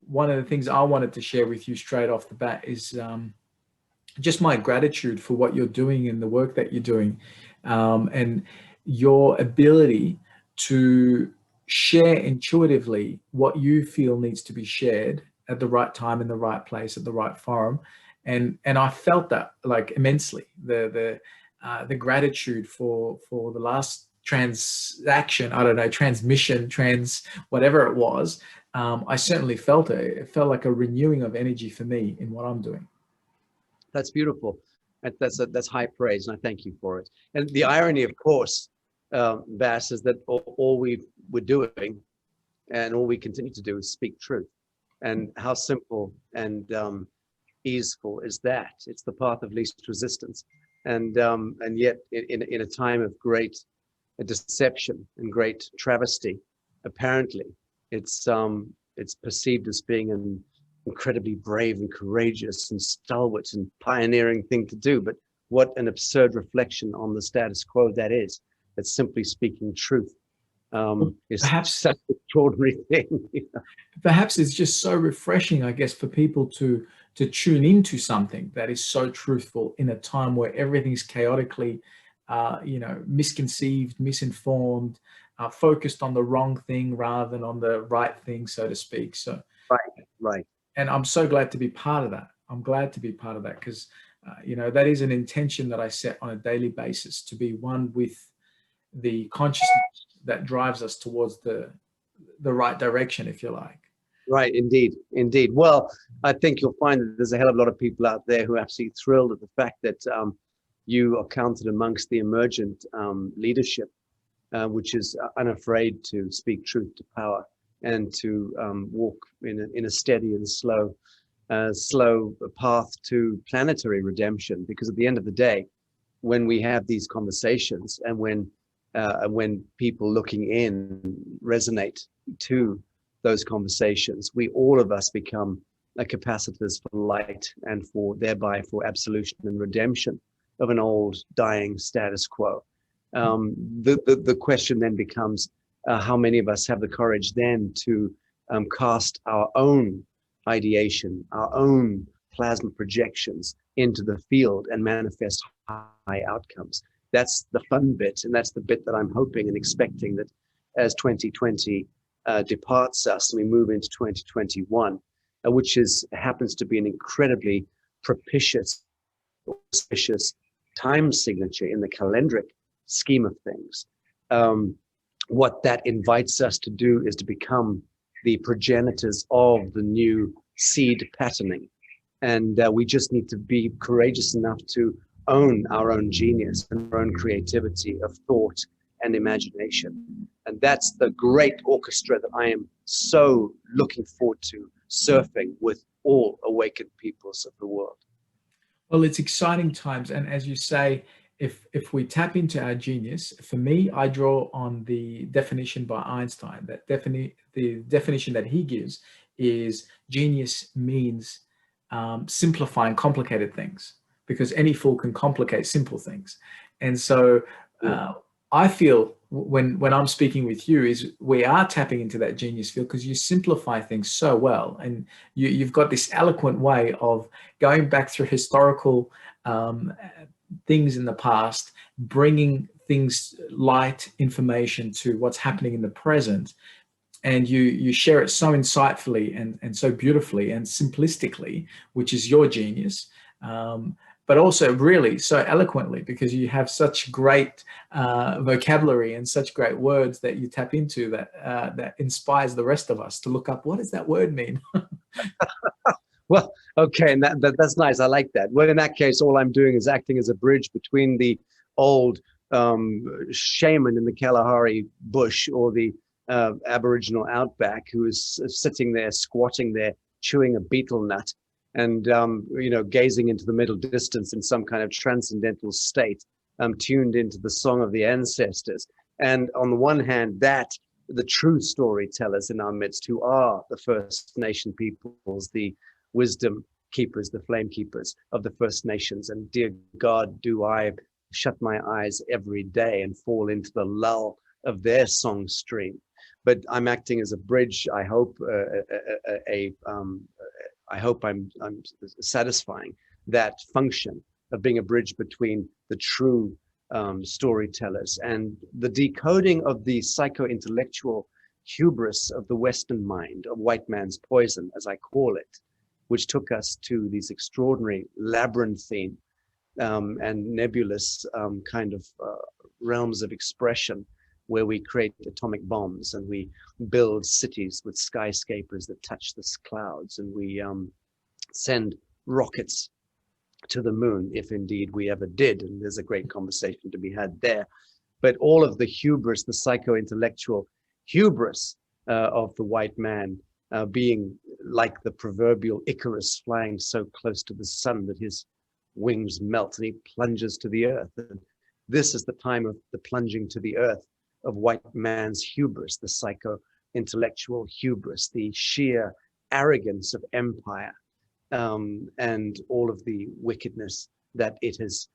one of the things I wanted to share with you straight off the bat is just my gratitude for what you're doing and the work that you're doing, and your ability to share intuitively what you feel needs to be shared at the right time, in the right place, at the right forum. And I felt that like immensely, the gratitude for the last transaction, I don't know, transmission, whatever it was. I certainly felt it. It felt like a renewing of energy for me in what I'm doing. That's beautiful. That's high praise, and I thank you for it. And the irony, of course, Bass, is that all we're doing and all we continue to do is speak truth. And how simple and easeful is that? It's the path of least resistance. And yet, in a time of great deception and great travesty, apparently, it's perceived as being an incredibly brave and courageous and stalwart and pioneering thing to do. But what an absurd reflection on the status quo that is. That simply speaking truth is Perhaps such an extraordinary thing. perhaps it's just so refreshing, I guess, for people to tune into something that is so truthful in a time where everything's chaotically, misconceived, misinformed, focused on the wrong thing rather than on the right thing, so to speak. So, Right. and I'm so glad to be part of that. I'm glad to be part of that because, that is an intention that I set on a daily basis, to be one with the consciousness that drives us towards the right direction, if you like. Right, indeed. Well, I think you'll find that there's a hell of a lot of people out there who are absolutely thrilled at the fact that you are counted amongst the emergent leadership, which is unafraid to speak truth to power and to walk in a steady and slow path to planetary redemption. Because at the end of the day, when we have these conversations and when people looking in resonate to those conversations, all of us become capacitors for light and thereby for absolution and redemption of an old dying status quo. The question then becomes, how many of us have the courage then to cast our own ideation, our own plasma projections into the field and manifest high outcomes? That's the fun bit, and that's the bit that I'm hoping and expecting that as 2020 departs us and we move into 2021, which happens to be an incredibly propitious, auspicious time signature in the calendric scheme of things. What that invites us to do is to become the progenitors of the new seed patterning. And we just need to be courageous enough to own our own genius and our own creativity of thought and imagination. And that's the great orchestra that I am so looking forward to surfing with all awakened peoples of the world. Well, it's exciting times. And as you say, if we tap into our genius, for me, I draw on the definition by Einstein. The definition that he gives is genius means simplifying complicated things, because any fool can complicate simple things. And so I feel when I'm speaking with you is we are tapping into that genius field, because you simplify things so well, and you've got this eloquent way of going back through historical things in the past, bringing things, light information to what's happening in the present, and you share it so insightfully and so beautifully and simplistically, which is your genius, but also really so eloquently, because you have such great vocabulary and such great words that you tap into that inspires the rest of us to look up, what does that word mean? Well, okay, and that's nice. I like that. Well, in that case, all I'm doing is acting as a bridge between the old shaman in the Kalahari bush or the Aboriginal outback who is sitting there, squatting there, chewing a betel nut, and gazing into the middle distance in some kind of transcendental state, tuned into the song of the ancestors. And on the one hand, the true storytellers in our midst, who are the First Nation peoples, the wisdom keepers, the flame keepers of the First Nations. And dear God, do I shut my eyes every day and fall into the lull of their song stream. But I'm acting as a bridge. I hope I'm satisfying that function of being a bridge between the true storytellers and the decoding of the psycho-intellectual hubris of the Western mind, of white man's poison, as I call it, which took us to these extraordinary labyrinthine and nebulous kind of realms of expression, where we create atomic bombs and we build cities with skyscrapers that touch the clouds, and we send rockets to the moon, if indeed we ever did. And there's a great conversation to be had there. But all of the hubris, the psycho-intellectual hubris of the white man, being like the proverbial Icarus flying so close to the sun that his wings melt and he plunges to the earth. And this is the time of the plunging to the earth of white man's hubris, the psycho-intellectual hubris, the sheer arrogance of empire, and all of the wickedness that it has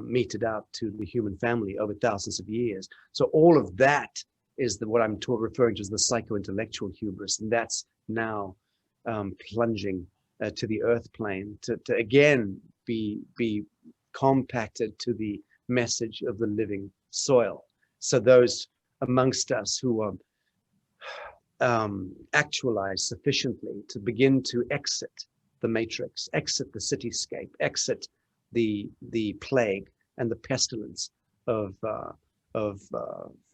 meted out to the human family over thousands of years. So all of that is what I'm referring to as the psycho-intellectual hubris, and that's now plunging to the earth plane to again be compacted to the message of the living soil. So those amongst us who are actualized sufficiently to begin to exit the matrix, exit the cityscape, exit the plague and the pestilence of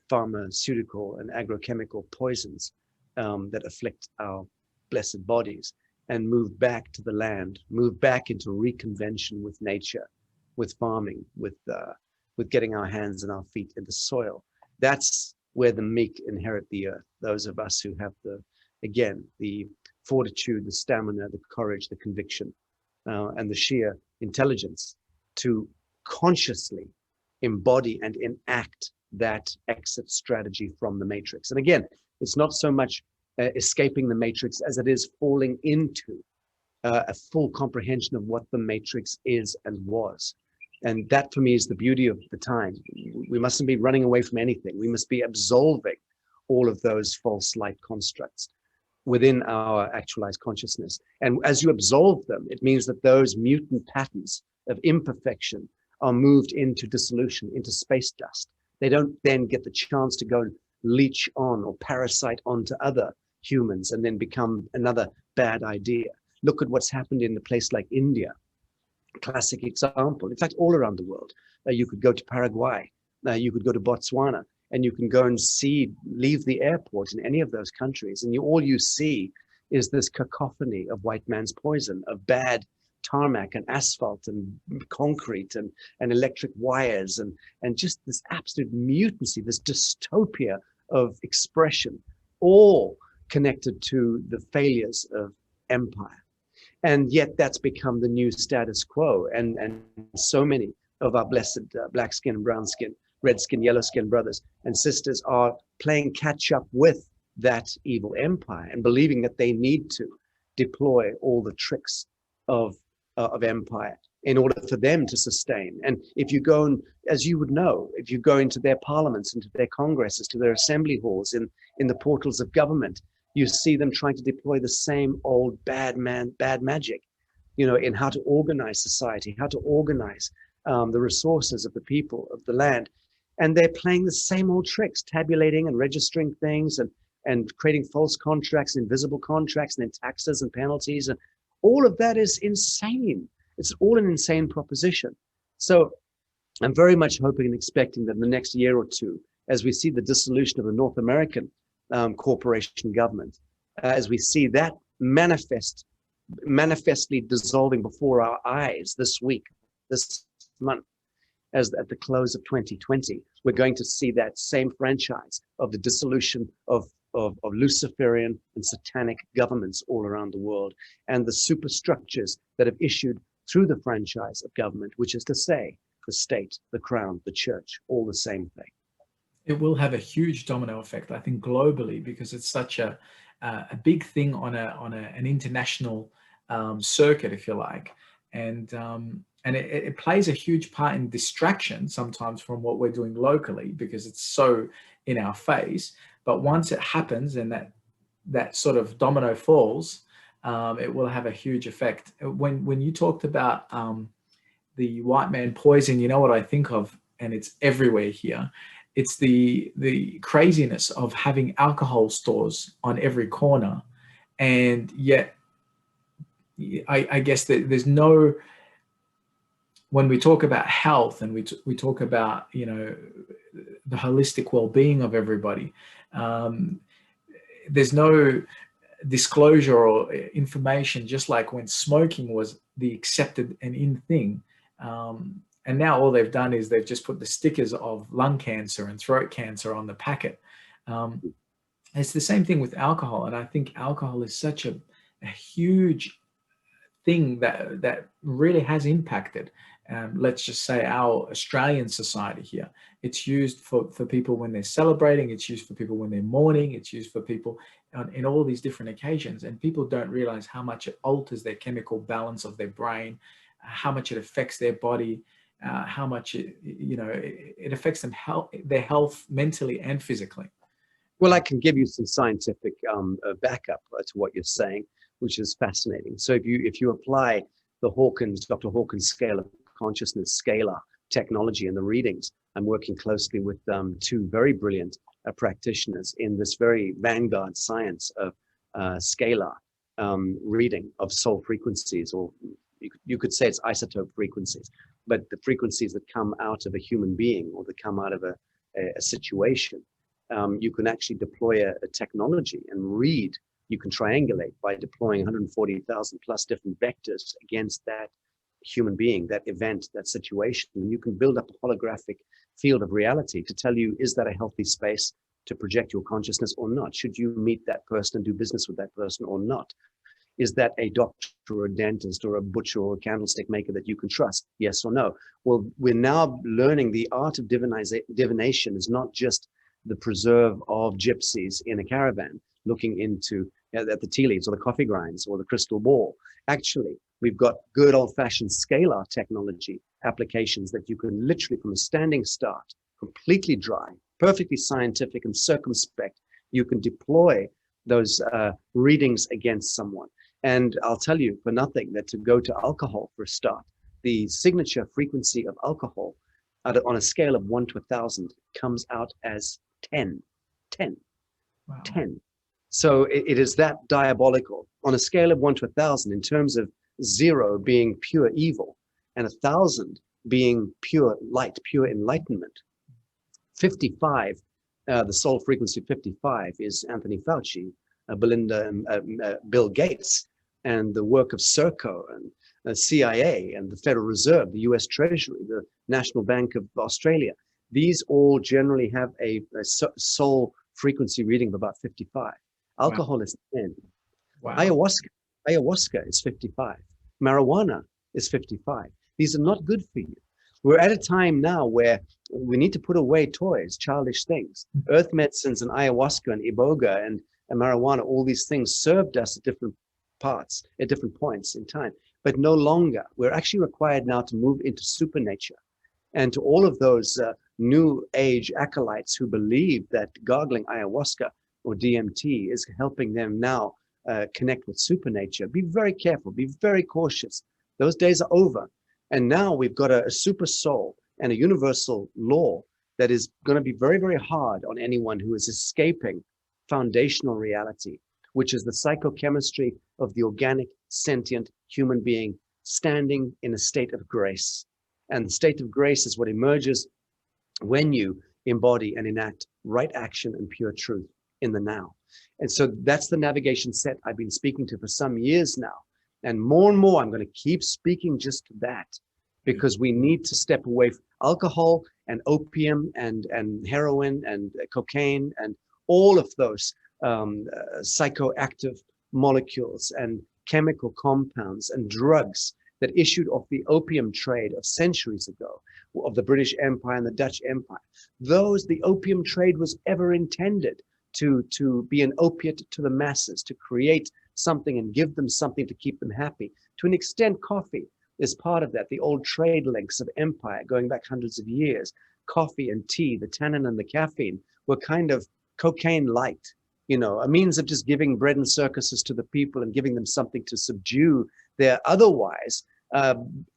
pharmaceutical and agrochemical poisons that afflict our blessed bodies, and move back to the land, move back into reconvention with nature, with farming, with getting our hands and our feet in the soil. That's where the meek inherit the earth. Those of us who have the fortitude, the stamina, the courage, the conviction, and the sheer intelligence to consciously embody and enact that exit strategy from the matrix. And again, it's not so much escaping the matrix as it is falling into a full comprehension of what the matrix is and was. And that for me is the beauty of the time. We mustn't be running away from anything. We must be absolving all of those false light constructs within our actualized consciousness. And as you absolve them, it means that those mutant patterns of imperfection are moved into dissolution, into space dust. They don't then get the chance to go and leech on or parasite onto other humans and then become another bad idea. Look at what's happened in a place like India. Classic example. In fact, all around the world. You could go to Paraguay, you could go to Botswana, and you can go and leave the airport in any of those countries, and all you see is this cacophony of white man's poison, of bad tarmac and asphalt and concrete and electric wires and just this absolute mutancy, this dystopia of expression, all connected to the failures of empire. And yet that's become the new status quo. And so many of our blessed black skin, brown skin, red skin, yellow skin brothers and sisters are playing catch up with that evil empire and believing that they need to deploy all the tricks of empire in order for them to sustain. And if you go and, as you would know, if you go into their parliaments, into their congresses, to their assembly halls, in the portals of government, you see them trying to deploy the same old bad magic, in how to organize society, how to organize the resources of the people, of the land. And they're playing the same old tricks, tabulating and registering things and creating false contracts, invisible contracts, and then taxes and penalties. And all of that is insane. It's all an insane proposition. So I'm very much hoping and expecting that in the next year or two, as we see the dissolution of the North American corporation government, as we see that manifestly dissolving before our eyes this week, this month, as at the close of 2020, we're going to see that same franchise of the dissolution of Luciferian and satanic governments all around the world, and the superstructures that have issued through the franchise of government, which is to say, the state, the crown, the church, all the same thing. It will have a huge domino effect, I think, globally, because it's such a big thing on an international circuit, if you like, and it plays a huge part in distraction sometimes from what we're doing locally, because it's so in our face. But once it happens and that sort of domino falls, it will have a huge effect. When you talked about the white man poison, you know what I think of, and it's everywhere here. It's the craziness of having alcohol stores on every corner, and yet I guess that there's no, when we talk about health and we talk about, you know, the holistic well-being of everybody, there's no disclosure or information, just like when smoking was the accepted and in thing. And now all they've done is they've just put the stickers of lung cancer and throat cancer on the packet. It's the same thing with alcohol. And I think alcohol is such a huge thing that really has impacted, let's just say, our Australian society here. It's used for people when they're celebrating, it's used for people when they're mourning, it's used for people in all these different occasions, and people don't realize how much it alters their chemical balance of their brain, how much it affects their body, how much it affects their health mentally and physically. Well, I can give you some scientific backup to what you're saying, which is fascinating. So if you apply the Dr. Hawkins scale of consciousness, scalar technology and the readings, I'm working closely with two very brilliant practitioners in this very vanguard science of scalar reading of soul frequencies, or you could say it's isotope frequencies, but the frequencies that come out of a human being or that come out of a situation. You can actually deploy a technology and read. You can triangulate by deploying 140,000 plus different vectors against that human being, that event, that situation. And you can build up a holographic field of reality to tell you, is that a healthy space to project your consciousness or not? Should you meet that person and do business with that person or not? Is that a doctor or a dentist or a butcher or a candlestick maker that you can trust? Yes or no? Well, we're now learning the art of divination is not just the preserve of gypsies in a caravan looking into at the tea leaves or the coffee grinds or the crystal ball. Actually, we've got good old-fashioned scalar technology applications that you can literally, from a standing start, completely dry, perfectly scientific and circumspect, you can deploy those readings against someone. And I'll tell you for nothing that to go to alcohol for a start, the signature frequency of alcohol on a scale of 1 to 1,000 comes out as 10. Wow. 10. So it is that diabolical. On a scale of 1 to 1,000, in terms of 0 being pure evil and 1,000 being pure light, pure enlightenment. 55, the soul frequency 55 is Anthony Fauci, Belinda, Bill Gates, and the work of Serco and the CIA and the Federal Reserve, the US Treasury, the National Bank of Australia. These all generally have a soul frequency reading of about 55. Alcohol is 10. Wow. Ayahuasca is 55. Marijuana is 55. These are not good for you. We're at a time now where we need to put away toys, childish things. Earth medicines and ayahuasca and iboga and marijuana, all these things served us at different parts, at different points in time, but no longer. We're actually required now to move into supernature. And to all of those new age acolytes who believe that gargling ayahuasca or DMT is helping them now connect with supernature, be very careful, be very cautious. Those days are over. And now we've got a super soul and a universal law that is going to be very, very hard on anyone who is escaping foundational reality, which is the psychochemistry of the organic, sentient human being standing in a state of grace. And the state of grace is what emerges when you embody and enact right action and pure truth in the now. And so that's the navigation set I've been speaking to for some years now. And more I'm going to keep speaking just to that, because we need to step away from alcohol and opium and heroin and cocaine and all of those psychoactive molecules and chemical compounds and drugs that issued off the opium trade of centuries ago, of the British Empire and the Dutch Empire. The opium trade was ever intended to be an opiate to the masses, to create something and give them something to keep them happy. To an extent, coffee is part of that. The old trade links of empire going back hundreds of years. Coffee and tea, the tannin and the caffeine were kind of cocaine light, you know, a means of just giving bread and circuses to the people and giving them something to subdue their otherwise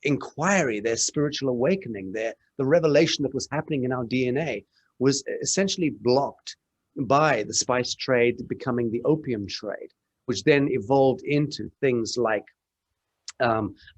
inquiry, their spiritual awakening, the revelation that was happening in our DNA was essentially blocked by the spice trade becoming the opium trade, which then evolved into things like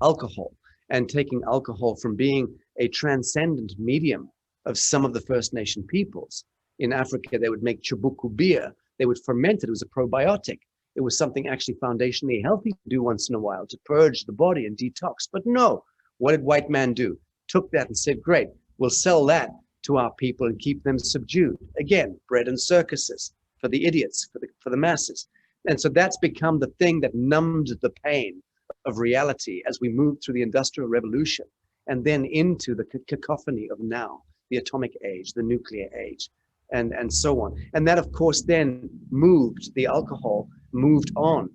alcohol, and taking alcohol from being a transcendent medium of some of the First Nation peoples. In Africa, they would make chibuku beer. They would ferment it. It was a probiotic. It was something actually foundationally healthy to do once in a while to purge the body and detox. But no, what did white man do? Took that and said, great, we'll sell that to our people and keep them subdued. Again, bread and circuses for the idiots, for the masses. And so that's become the thing that numbed the pain of reality as we move through the Industrial Revolution and then into the cacophony of now, the atomic age, the nuclear age, and so on. And that, of course, then moved, the alcohol moved on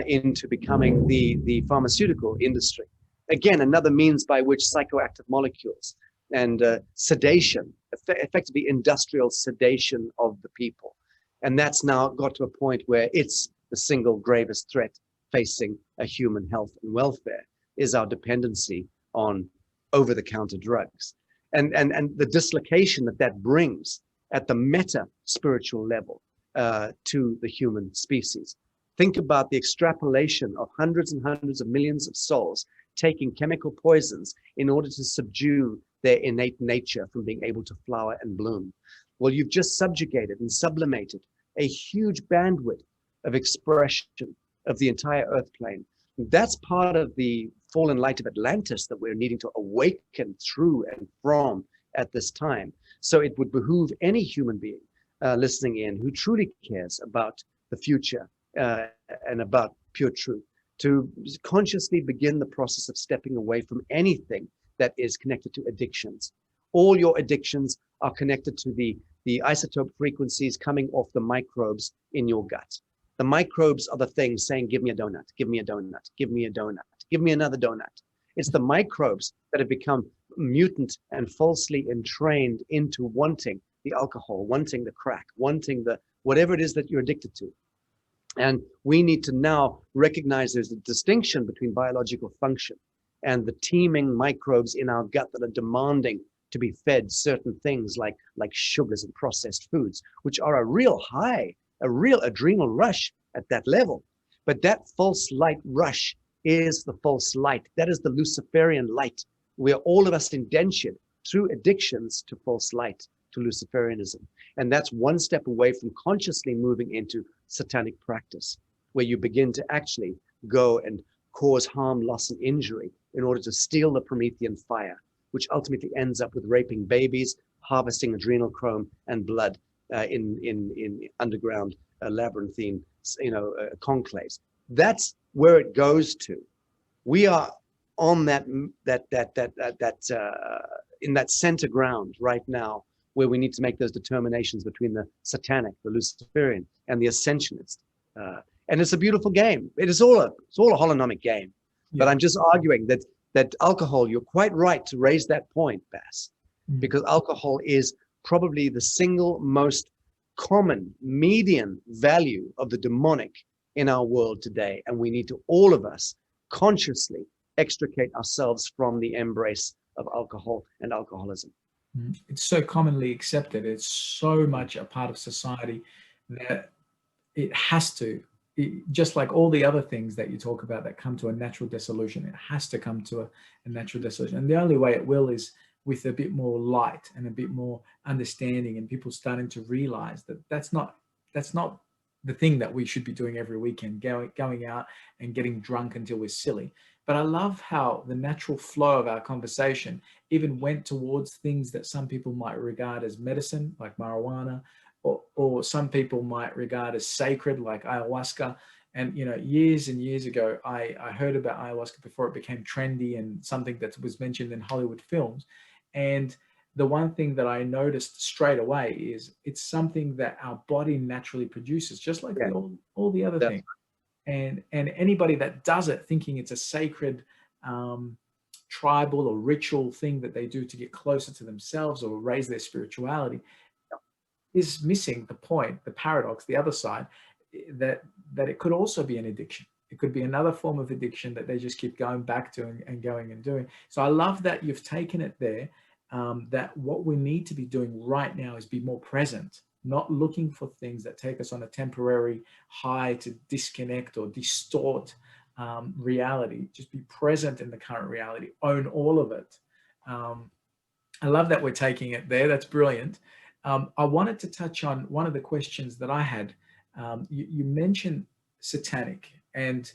into becoming the pharmaceutical industry. Again, another means by which psychoactive molecules and sedation, effectively industrial sedation of the people. And that's now got to a point where it's the single gravest threat facing a human health and welfare, is our dependency on over-the-counter drugs. And the dislocation that brings at the meta-spiritual level to the human species. Think about the extrapolation of hundreds and hundreds of millions of souls taking chemical poisons in order to subdue their innate nature from being able to flower and bloom. Well, you've just subjugated and sublimated a huge bandwidth of expression of the entire earth plane. That's part of the fallen light of Atlantis that we're needing to awaken through and from at this time. So it would behoove any human being listening in who truly cares about the future and about pure truth to consciously begin the process of stepping away from anything that is connected to addictions. All your addictions are connected to the isotope frequencies coming off the microbes in your gut. The microbes are the things saying, give me a donut, give me a donut, give me a donut, give me another donut. It's the microbes that have become mutant and falsely entrained into wanting the alcohol, wanting the crack, wanting the whatever it is that you're addicted to. And we need to now recognize there's a distinction between biological function and the teeming microbes in our gut that are demanding to be fed certain things like sugars and processed foods, which are a real high, a real adrenal rush at that level. But that false light rush is the false light. That is the Luciferian light. We are all of us indentured through addictions to false light, to Luciferianism. And that's one step away from consciously moving into satanic practice, where you begin to actually go and cause harm, loss, and injury in order to steal the Promethean fire, which ultimately ends up with raping babies, harvesting adrenochrome and blood in underground labyrinthine, conclaves. That's where it goes to. We are on in that center ground right now, where we need to make those determinations between the satanic, the Luciferian, and the ascensionist. And it's a beautiful game. It's all a holonomic game. Yeah. But I'm just arguing that alcohol, you're quite right to raise that point, Bass, because alcohol is probably the single most common median value of the demonic in our world today. And we need to, all of us, consciously extricate ourselves from the embrace of alcohol and alcoholism. It's so commonly accepted. It's so much a part of society that it has to, just like all the other things that you talk about that come to a natural dissolution, it has to come to a natural dissolution. And the only way it will is with a bit more light and a bit more understanding, and people starting to realize that that's not the thing that we should be doing every weekend, going out and getting drunk until we're silly. But I love how the natural flow of our conversation even went towards things that some people might regard as medicine, like marijuana, or some people might regard as sacred, like ayahuasca. And, years and years ago, I heard about ayahuasca before it became trendy and something that was mentioned in Hollywood films. And the one thing that I noticed straight away is it's something that our body naturally produces, just like all the other things. And anybody that does it thinking it's a sacred tribal or ritual thing that they do to get closer to themselves or raise their spirituality, is missing the point, the paradox, the other side, that it could also be an addiction. It could be another form of addiction that they just keep going back to and going and doing. So I love that you've taken it there, that what we need to be doing right now is be more present, not looking for things that take us on a temporary high to disconnect or distort reality. Just be present in the current reality, own all of it. I love that we're taking it there. That's brilliant. I wanted to touch on one of the questions that I had. You mentioned satanic, and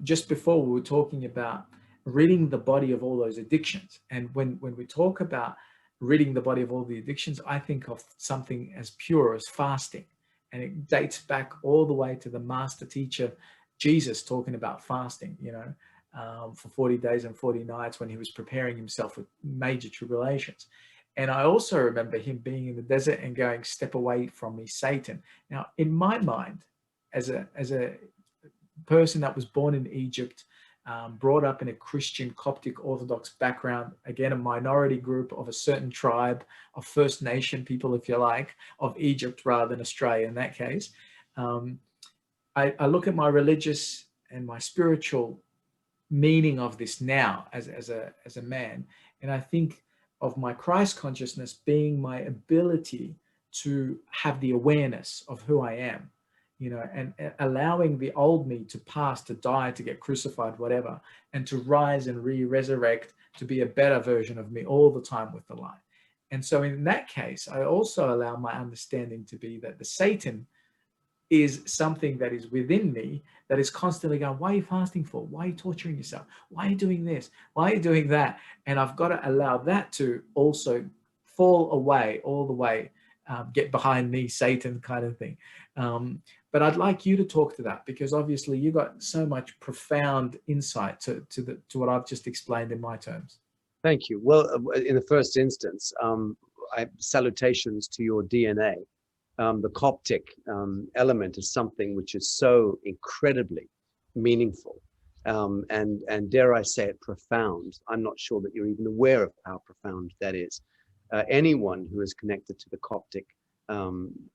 just before we were talking about ridding the body of all those addictions. And when we talk about ridding the body of all the addictions, I think of something as pure as fasting, and it dates back all the way to the master teacher Jesus talking about fasting. For 40 days and 40 nights when he was preparing himself for major tribulations. And I also remember him being in the desert and going, "Step away from me, Satan." Now, in my mind, as a person that was born in Egypt, brought up in a Christian Coptic Orthodox background, again, a minority group of a certain tribe of First Nation people, if you like, of Egypt rather than Australia in that case, I look at my religious and my spiritual meaning of this now as a man, and I think of my Christ consciousness being my ability to have the awareness of who I am, and allowing the old me to pass, to die, to get crucified, whatever, and to rise and resurrect to be a better version of me all the time with the light. And so in that case, I also allow my understanding to be that the Satan is something that is within me that is constantly going, "Why are you fasting for? Why are you torturing yourself? Why are you doing this? Why are you doing that?" And I've got to allow that to also fall away all the way, get behind me, Satan kind of thing. But I'd like you to talk to that, because obviously you got so much profound insight to what I've just explained in my terms. Thank you. Well, in the first instance, salutations to your DNA. The Coptic element is something which is so incredibly meaningful, and dare I say it, profound. I'm not sure that you're even aware of how profound that is. Anyone who is connected to the Coptic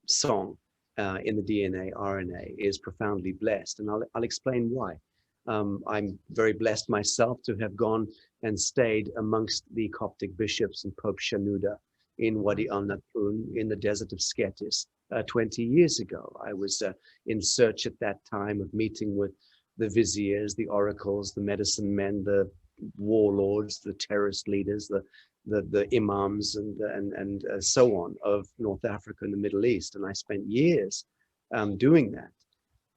song in the DNA, RNA, is profoundly blessed, and I'll explain why. I'm very blessed myself to have gone and stayed amongst the Coptic bishops and Pope Shenouda in Wadi al-Natun in the desert of Sketis 20 years ago. I was in search at that time of meeting with the viziers, the oracles, the medicine men, the warlords, the terrorist leaders, the imams, and so on of North Africa and the Middle East. And I spent years doing that.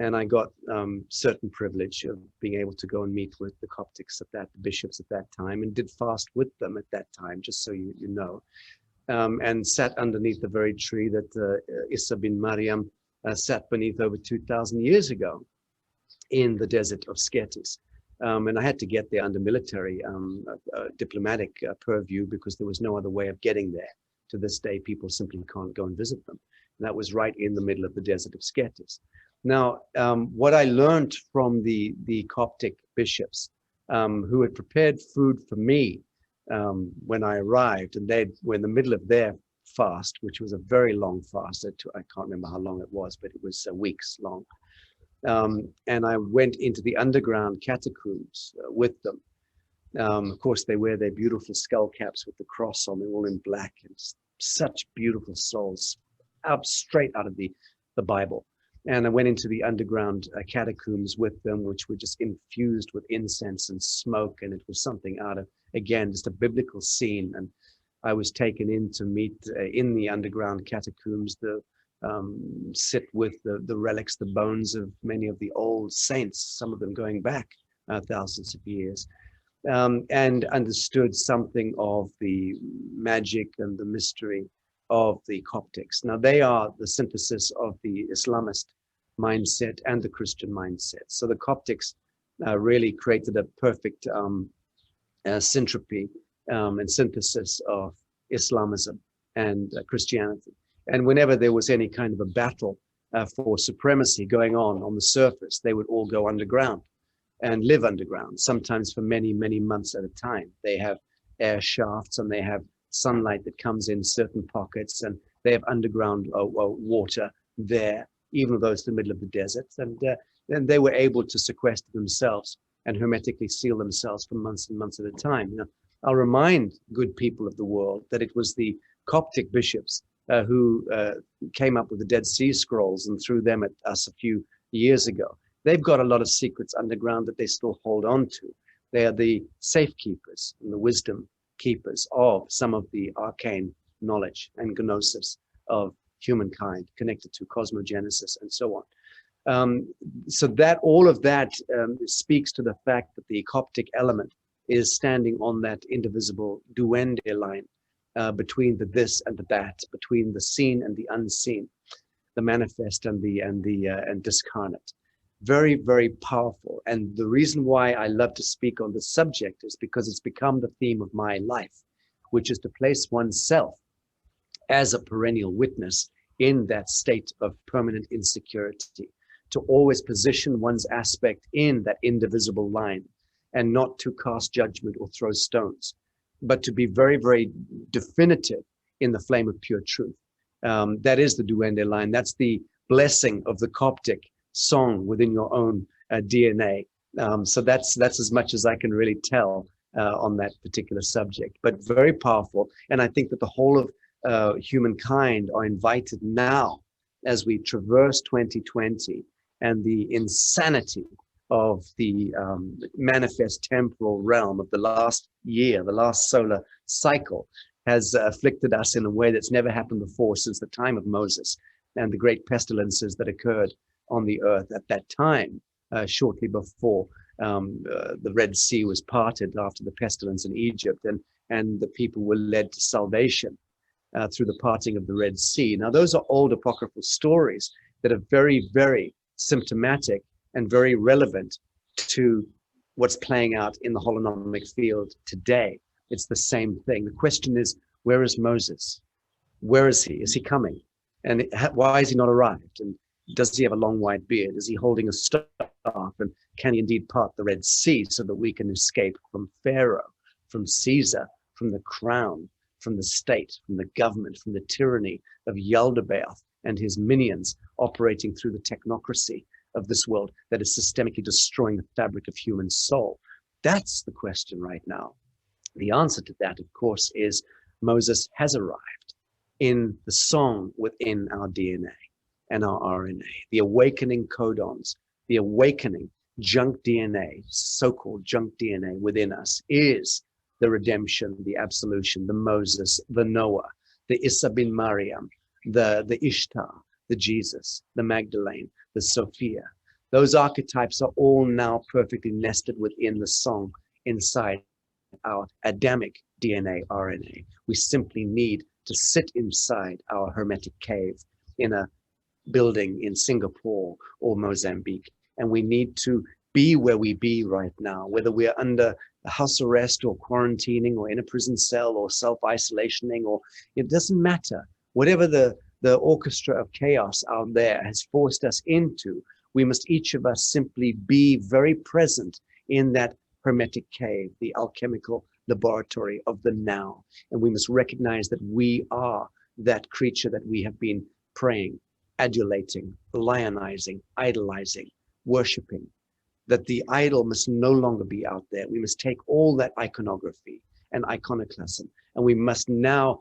And I got certain privilege of being able to go and meet with the Coptics the bishops at that time, and did fast with them at that time, just so you know. And sat underneath the very tree that Isa bin Maryam sat beneath over 2,000 years ago in the desert of Sketis. And I had to get there under military diplomatic purview, because there was no other way of getting there. To this day, people simply can't go and visit them. And that was right in the middle of the desert of Sketis. Now, what I learned from the Coptic bishops who had prepared food for me when I arrived, and they were in the middle of their fast, which was a very long fast. I can't remember how long it was, but it was weeks long. And I went into the underground catacombs with them. Of course, they wear their beautiful skull caps with the cross on. They're all in black, and such beautiful souls, straight out of the Bible. And I went into the underground catacombs with them, which were just infused with incense and smoke. And it was something out of, again, just a biblical scene. And I was taken in to meet in the underground catacombs, sit with the relics, the bones of many of the old saints, some of them going back thousands of years, and understood something of the magic and the mystery of the Coptics. Now, they are the synthesis of the Islamist mindset and the Christian mindset. So the Coptics really created a perfect syntropy and synthesis of Islamism and Christianity. And whenever there was any kind of a battle for supremacy going on the surface, they would all go underground and live underground, sometimes for many, many months at a time. They have air shafts, and they have sunlight that comes in certain pockets, and They have underground water there, even though it's the middle of the desert. And then they were able to sequester themselves and hermetically seal themselves for months and months at a time. You know, I'll remind good people of the world that it was the Coptic bishops who came up with the Dead Sea Scrolls and threw them at us a few years ago. They've got a lot of secrets underground that they still hold on to. They are the safekeepers and the wisdom keepers of some of the arcane knowledge and gnosis of humankind connected to cosmogenesis and so on. So that all of that speaks to the fact that the Coptic element is standing on that indivisible duende line between the this and the that, between the seen and the unseen, the manifest and and discarnate. Very, very powerful. And the reason why I love to speak on this subject is because it's become the theme of my life, which is to place oneself as a perennial witness in that state of permanent insecurity, to always position one's aspect in that indivisible line and not to cast judgment or throw stones, but to be very, very definitive in the flame of pure truth. That is the duende line. That's the blessing of the Coptic song within your own DNA. So that's as much as I can really tell on that particular subject, but very powerful. And I think that the whole of humankind are invited now, as we traverse 2020 and the insanity of the manifest temporal realm of the last year, the last solar cycle, has afflicted us in a way that's never happened before since the time of Moses and the great pestilences that occurred on the earth at that time, shortly before the Red Sea was parted after the pestilence in Egypt, and the people were led to salvation through the parting of the Red Sea. Now, those are old apocryphal stories that are very, very symptomatic and very relevant to what's playing out in the holonomic field today. It's the same thing. The question is, where is Moses? Where is he? Is he coming? And why is he not arrived? And does he have a long white beard? Is he holding a staff? And can he indeed part the Red Sea so that we can escape from Pharaoh, from Caesar, from the crown, from the state, from the government, from the tyranny of Yaldabaoth and his minions operating through the technocracy of this world that is systemically destroying the fabric of human soul? That's the question right now. The answer to that, of course, is Moses has arrived in the song within our DNA and our RNA, the awakening codons, the awakening junk DNA, so-called junk DNA within us is the redemption, the absolution, the Moses, the Noah, the Isa bin Maryam, the Ishtar, the Jesus, the Magdalene, the Sophia. Those archetypes are all now perfectly nested within the song inside our Adamic DNA, RNA. We simply need to sit inside our hermetic cave in a building in Singapore or Mozambique. And we need to be where we be right now, whether we're under house arrest or quarantining or in a prison cell or self-isolationing, or it doesn't matter. Whatever the orchestra of chaos out there has forced us into, we must each of us simply be very present in that hermetic cave, the alchemical laboratory of the now. And we must recognize that we are that creature that we have been praying, adulating, lionizing, idolizing, worshiping, that the idol must no longer be out there. We must take all that iconography and iconoclasm, and we must now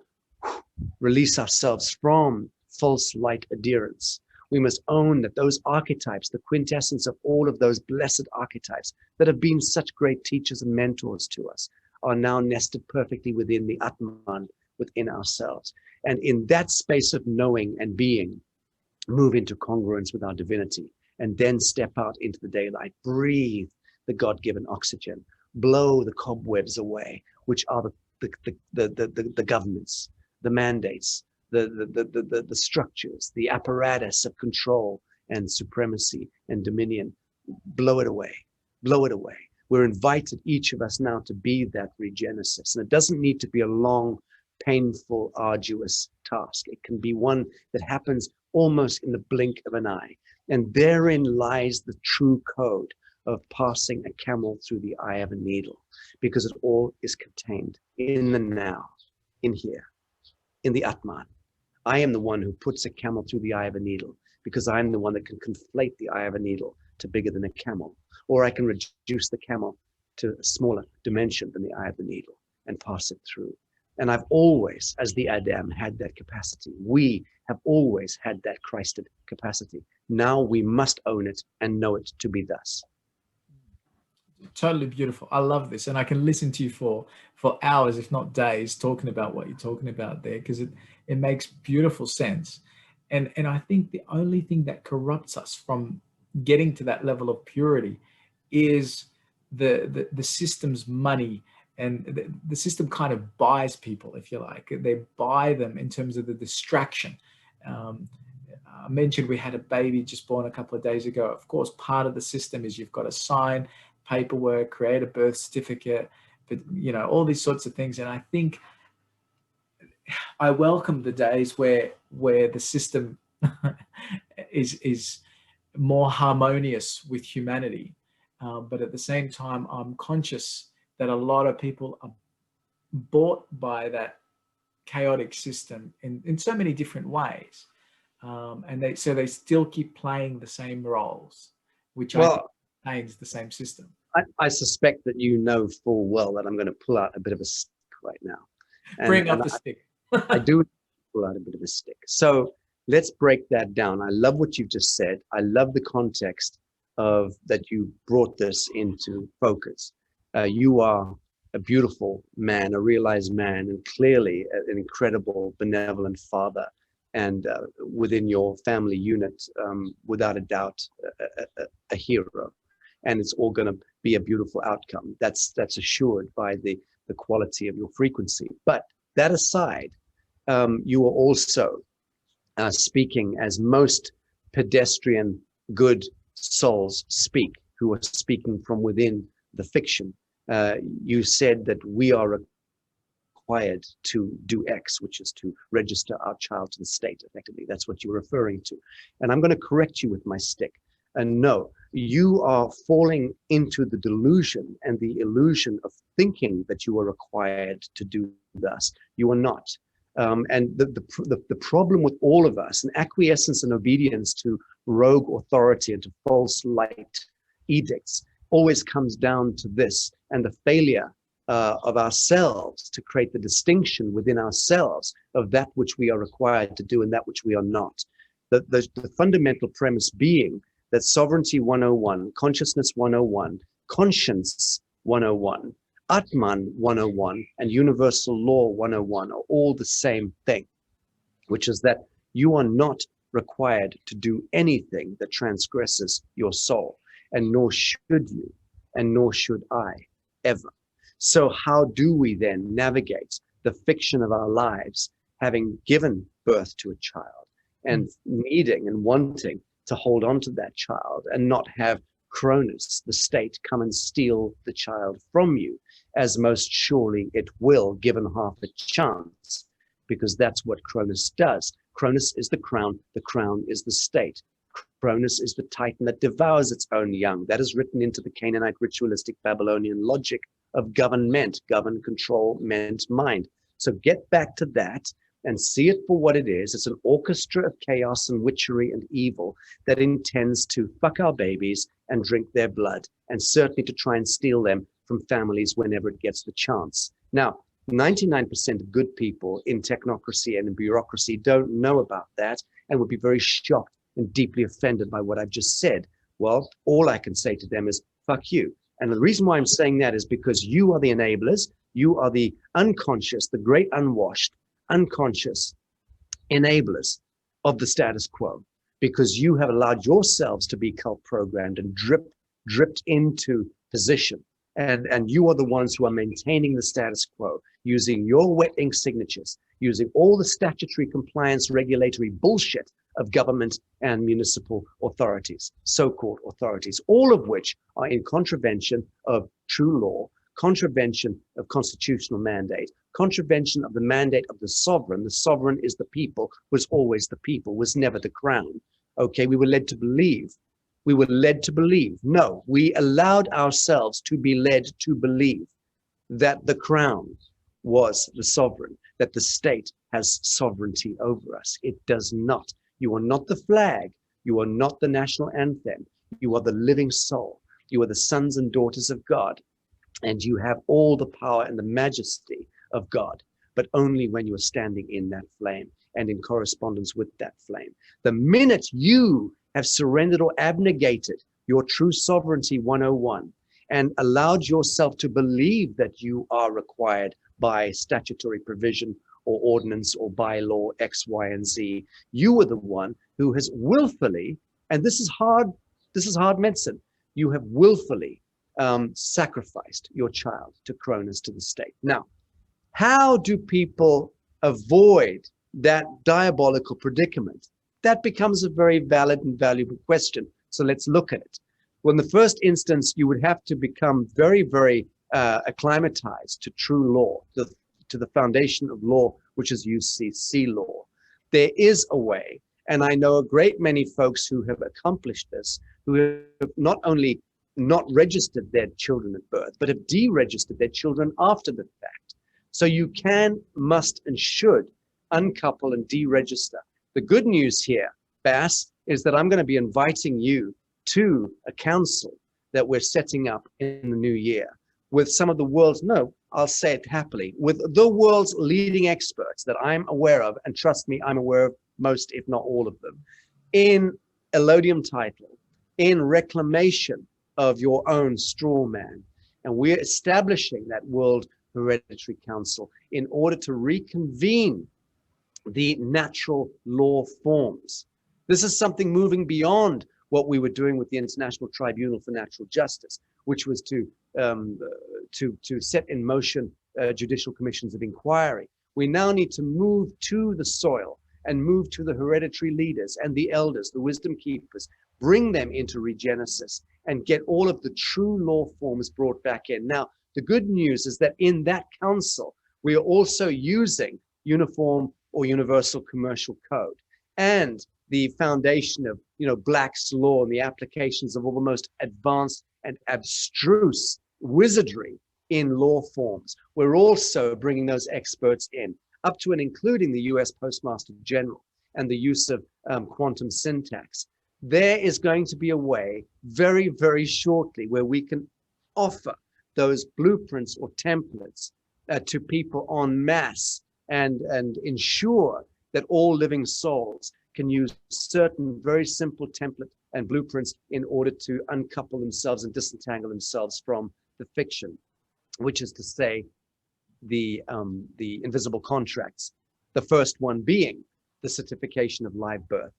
release ourselves from false light adherence. We must own that those archetypes, the quintessence of all of those blessed archetypes that have been such great teachers and mentors to us, are now nested perfectly within the Atman, within ourselves. And in that space of knowing and being, move into congruence with our divinity, and then step out into the daylight, breathe the God-given oxygen, blow the cobwebs away, which are the governments, the mandates, the structures, the apparatus of control and supremacy and dominion. Blow it away, blow it away. We're invited, each of us now, to be that regenesis. And it doesn't need to be a long, painful, arduous task. It can be one that happens almost in the blink of an eye. And therein lies the true code of passing a camel through the eye of a needle, because it all is contained in the now, in here, in the Atman. I am the one who puts a camel through the eye of a needle, because I'm the one that can conflate the eye of a needle to bigger than a camel. Or I can reduce the camel to a smaller dimension than the eye of the needle and pass it through. And I've always, as the Adam, had that capacity. We have always had that Christed capacity. Now we must own it and know it to be thus. Totally beautiful. I love this, and I can listen to you for hours, if not days, talking about what you're talking about there, because it makes beautiful sense. And I think the only thing that corrupts us from getting to that level of purity is the system's money, and the system kind of buys people, if you like. They buy them in terms of the distraction. Um, I mentioned we had a baby just born a couple of days ago. Of course, part of the system is you've got to sign paperwork, create a birth certificate, but all these sorts of things. And I think I welcome the days where the system is more harmonious with humanity. But at the same time, I'm conscious that a lot of people are bought by that chaotic system in so many different ways. And they still keep playing the same roles, which I think maintains the same system. I suspect that you know full well that I'm going to pull out a bit of a stick right now. Bring up the stick. I do pull out a bit of a stick. So let's break that down. I love what you've just said. I love the context of that you brought this into focus. You are a beautiful man, a realized man, and clearly an incredible, benevolent father. And within your family unit, without a doubt, a hero. And it's all going to be a beautiful outcome. That's assured by the quality of your frequency. But that aside, you are also speaking as most pedestrian good souls speak, who are speaking from within the fiction. You said that we are required to do X, which is to register our child to the state, effectively. That's what you're referring to. And I'm going to correct you with my stick. And no, you are falling into the delusion and the illusion of thinking that you are required to do thus. You are not. And the problem with all of us, an acquiescence and obedience to rogue authority and to false light edicts, always comes down to this, and the failure of ourselves to create the distinction within ourselves of that which we are required to do and that which we are not. The fundamental premise being that Sovereignty 101, Consciousness 101, Conscience 101, Atman 101, and Universal Law 101 are all the same thing, which is that you are not required to do anything that transgresses your soul, and nor should you, and nor should I, ever. So how do we then navigate the fiction of our lives, having given birth to a child and needing and wanting to hold on to that child and not have Cronus, the state, come and steal the child from you, as most surely it will, given half a chance, because that's what Cronus does. Cronus is the crown is the state. Cronus is the titan that devours its own young. That is written into the Canaanite ritualistic Babylonian logic of government, govern, control, ment, mind. So get back to that and see it for what it is. It's an orchestra of chaos and witchery and evil that intends to fuck our babies and drink their blood, and certainly to try and steal them from families whenever it gets the chance. Now, 99% of good people in technocracy and in bureaucracy don't know about that and would be very shocked and deeply offended by what I've just said. Well, all I can say to them is, fuck you. And the reason why I'm saying that is because you are the enablers. You are the unconscious, the great unwashed, unconscious enablers of the status quo, because you have allowed yourselves to be cult programmed and dripped into position. And you are the ones who are maintaining the status quo, using your wet ink signatures, using all the statutory compliance regulatory bullshit of government and municipal authorities, so-called authorities, all of which are in contravention of true law, contravention of constitutional mandate, contravention of the mandate of the sovereign. The sovereign is the people, was always the people, was never the crown. Okay, we were led to believe. We were led to believe. No, we allowed ourselves to be led to believe that the crown was the sovereign, that the state has sovereignty over us. It does not. You are not the flag. You are not the national anthem. You are the living soul. You are the sons and daughters of God. And you have all the power and the majesty of God, but only when you are standing in that flame and in correspondence with that flame. The minute you have surrendered or abnegated your true sovereignty 101 and allowed yourself to believe that you are required by statutory provision or ordinance or by law X, Y, and Z, you are the one who has willfully, and this is hard medicine, you have willfully sacrificed your child to Cronus, to the state. Now, how do people avoid that diabolical predicament? That becomes a very valid and valuable question. So let's look at it. Well, in the first instance, you would have to become very, very acclimatized to true law, to the foundation of law, which is UCC law. There is a way, and I know a great many folks who have accomplished this, who have not only not registered their children at birth, but have deregistered their children after the fact. So you can, must, and should uncouple and deregister. The good news here, Bass, is that I'm going to be inviting you to a council that we're setting up in the new year with some of the world's, no, I'll say it happily, with the world's leading experts that I'm aware of, and trust me, I'm aware of most, if not all of them, in allodium title, in reclamation of your own straw man. And we're establishing that World Hereditary Council in order to reconvene the natural law forms. This is something moving beyond what we were doing with the International Tribunal for Natural Justice, which was to set in motion judicial commissions of inquiry. We now need to move to the soil and move to the hereditary leaders and the elders, the wisdom keepers, bring them into regenesis and get all of the true law forms brought back in. Now, the good news is that in that council, we are also using uniform or universal commercial code and the foundation of, Black's law and the applications of all the most advanced and abstruse wizardry in law forms. We're also bringing those experts in, up to and including the US Postmaster General and the use of quantum syntax. There is going to be a way very, very shortly where we can offer those blueprints or templates to people en masse and ensure that all living souls can use certain very simple template and blueprints in order to uncouple themselves and disentangle themselves from the fiction, which is to say the invisible contracts, the first one being the certification of live birth,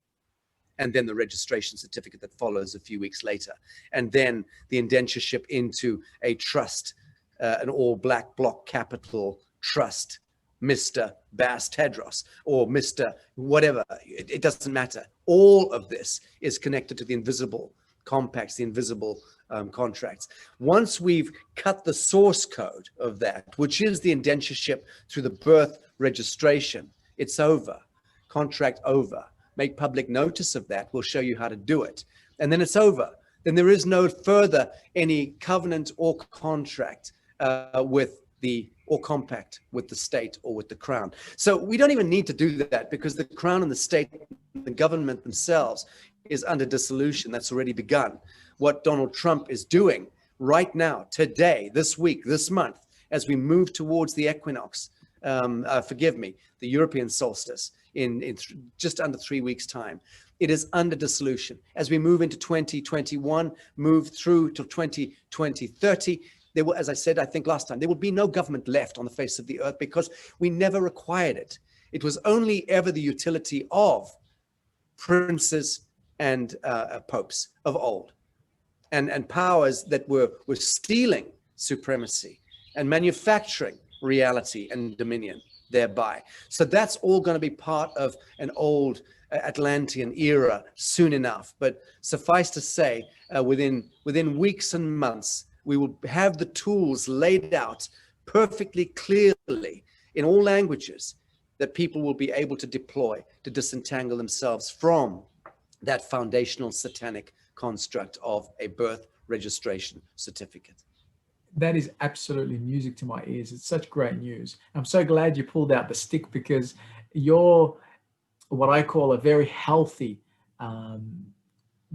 and then the registration certificate that follows a few weeks later, and then the indentureship into a trust, an all-black block capital trust, Mr. Bass Tadros, or Mr. whatever, it doesn't matter. All of this is connected to the invisible compacts, the invisible contracts. Once we've cut the source code of that, which is the indentureship through the birth registration, it's over, contract over. Make public notice of that. We'll show you how to do it. And then it's over. Then there is no further any covenant or contract or compact with the state or with the crown. So we don't even need to do that because the crown and the state, the government themselves is under dissolution. That's already begun. What Donald Trump is doing right now, today, this week, this month, as we move towards the equinox, the European solstice in just under 3 weeks' time. It is under dissolution. As we move into 2021, move through to 2030, there will, as I said, I think last time, there will be no government left on the face of the earth because we never required it. It was only ever the utility of princes and popes of old and powers that were stealing supremacy and manufacturing reality and dominion thereby. So that's all going to be part of an old Atlantean era soon enough. But suffice to say, within weeks and months, we will have the tools laid out perfectly clearly in all languages that people will be able to deploy to disentangle themselves from that foundational satanic construct of a birth registration certificate. That is absolutely music to my ears. It's such great news. I'm so glad you pulled out the stick because you're what I call a very healthy um,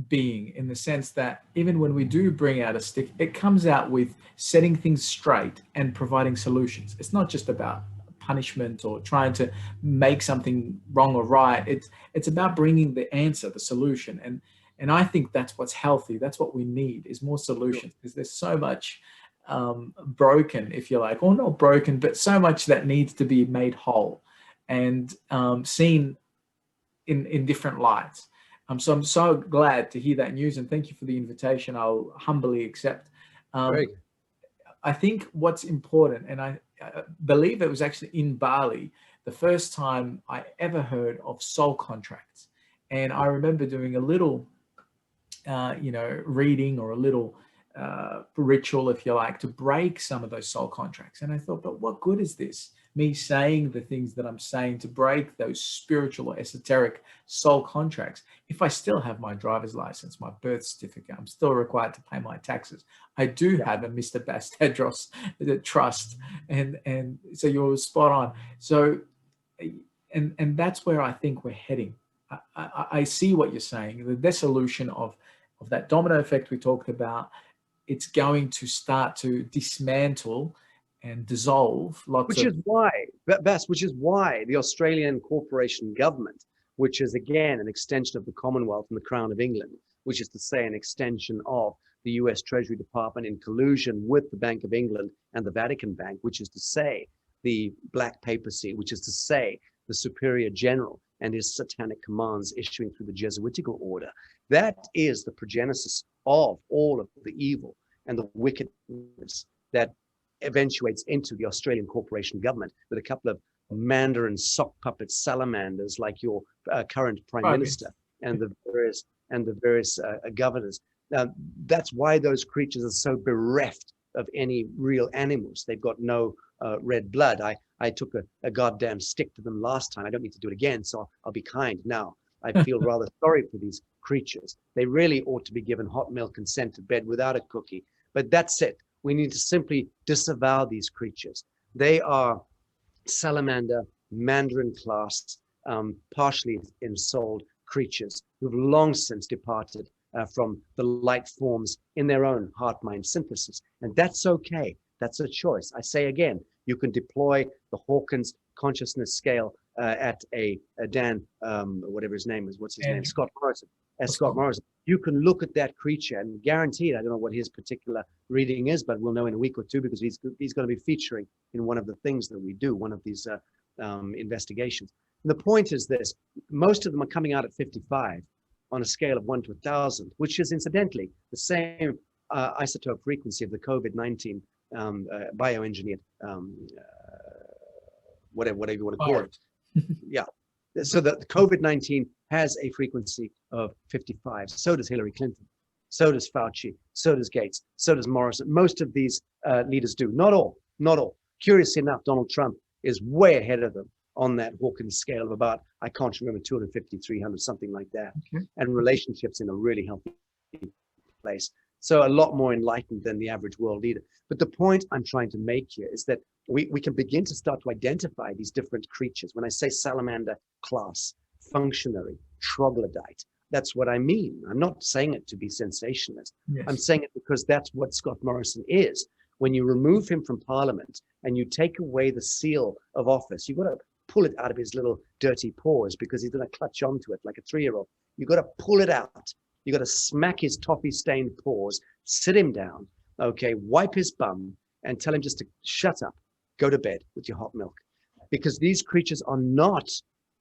being, in the sense that even when we do bring out a stick, it comes out with setting things straight and providing solutions. It's not just about punishment or trying to make something wrong or right. It's about bringing the answer, the solution, and I think that's what's healthy. That's what we need, is more solutions, because there's so much broken, if you like, or not broken, but so much that needs to be made whole and seen in different lights. So I'm so glad to hear that news, and thank you for the invitation. I'll humbly accept. Very Um, good. I think what's important, and I believe it was actually in Bali the first time I ever heard of soul contracts, and I remember doing a little, reading, or a little ritual, if you like, to break some of those soul contracts. And I thought, but what good is this? Me saying the things that I'm saying to break those spiritual or esoteric soul contracts, if I still have my driver's license, my birth certificate, I'm still required to pay my taxes. I do Yeah. have a Mr. Bass Tadros trust, and so you're spot on. So, and that's where I think we're heading. I see what you're saying. The dissolution of that domino effect we talked about, it's going to start to dismantle and dissolve lots Which of. is why, which is why the Australian corporation government, which is again an extension of the Commonwealth and the Crown of England, which is to say an extension of the US Treasury Department in collusion with the Bank of England and the Vatican Bank, which is to say the Black Papacy, which is to say the Superior General and his satanic commands issuing through the Jesuitical order. That is the progenesis of all of the evil and the wickedness that eventuates into the Australian corporation government, with a couple of Mandarin sock puppet salamanders like your current prime minister and the various governors. That's why those creatures are so bereft of any real animals. They've got no red blood. I took a goddamn stick to them last time. I don't need to do it again, so I'll be kind now. I feel rather sorry for these creatures. They really ought to be given hot milk and sent to bed without a cookie. But that's it. We need to simply disavow these creatures. They are salamander, mandarin class, partially ensouled creatures who've long since departed from the light forms in their own heart-mind synthesis. And that's okay. That's a choice. I say again, you can deploy the Hawkins consciousness scale at a Dan, whatever his name is, what's his name? Scott Morrison. Scott Morrison. You can look at that creature and guaranteed, I don't know what his particular reading is, but we'll know in a week or two, because he's going to be featuring in one of the things that we do, one of these investigations. And the point is this: most of them are coming out at 55 on a scale of 1 to 1,000, which is incidentally the same isotope frequency of the COVID-19 bioengineered, whatever you want to call it. Yeah. So the COVID-19 has a frequency of 55. So does Hillary Clinton. So does Fauci. So does Gates. So does Morrison. Most of these leaders do. Not all. Not all. Curiously enough, Donald Trump is way ahead of them on that Hawkins scale of about, I can't remember, 250, 300, something like that. Okay. And relationships in a really healthy place. So a lot more enlightened than the average world leader. But the point I'm trying to make here is that we can begin to start to identify these different creatures. When I say salamander class, functionary, troglodyte, that's what I mean. I'm not saying it to be sensationalist. Yes. I'm saying it because that's what Scott Morrison is. When you remove him from Parliament and you take away the seal of office, you've got to pull it out of his little dirty paws, because he's going to clutch onto it like a 3-year-old. You've got to pull it out. You got to smack his toffee-stained paws, sit him down, okay, wipe his bum, and tell him just to shut up, go to bed with your hot milk. Because these creatures are not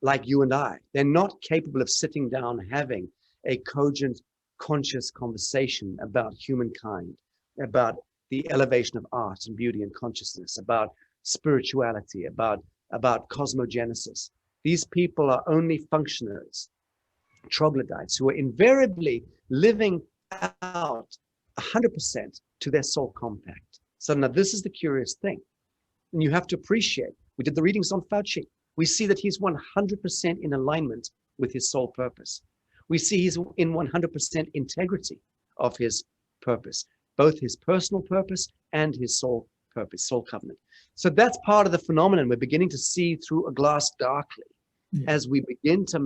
like you and I. They're not capable of sitting down having a cogent, conscious conversation about humankind, about the elevation of art and beauty and consciousness, about spirituality, about cosmogenesis. These people are only functionaries, troglodytes, who are invariably living out 100% to their soul compact. So now this is the curious thing. And you have to appreciate, we did the readings on Fauci. We see that he's 100% in alignment with his soul purpose. We see he's in 100% integrity of his purpose, both his personal purpose and his soul purpose, soul covenant. So that's part of the phenomenon we're beginning to see through a glass darkly. as we begin to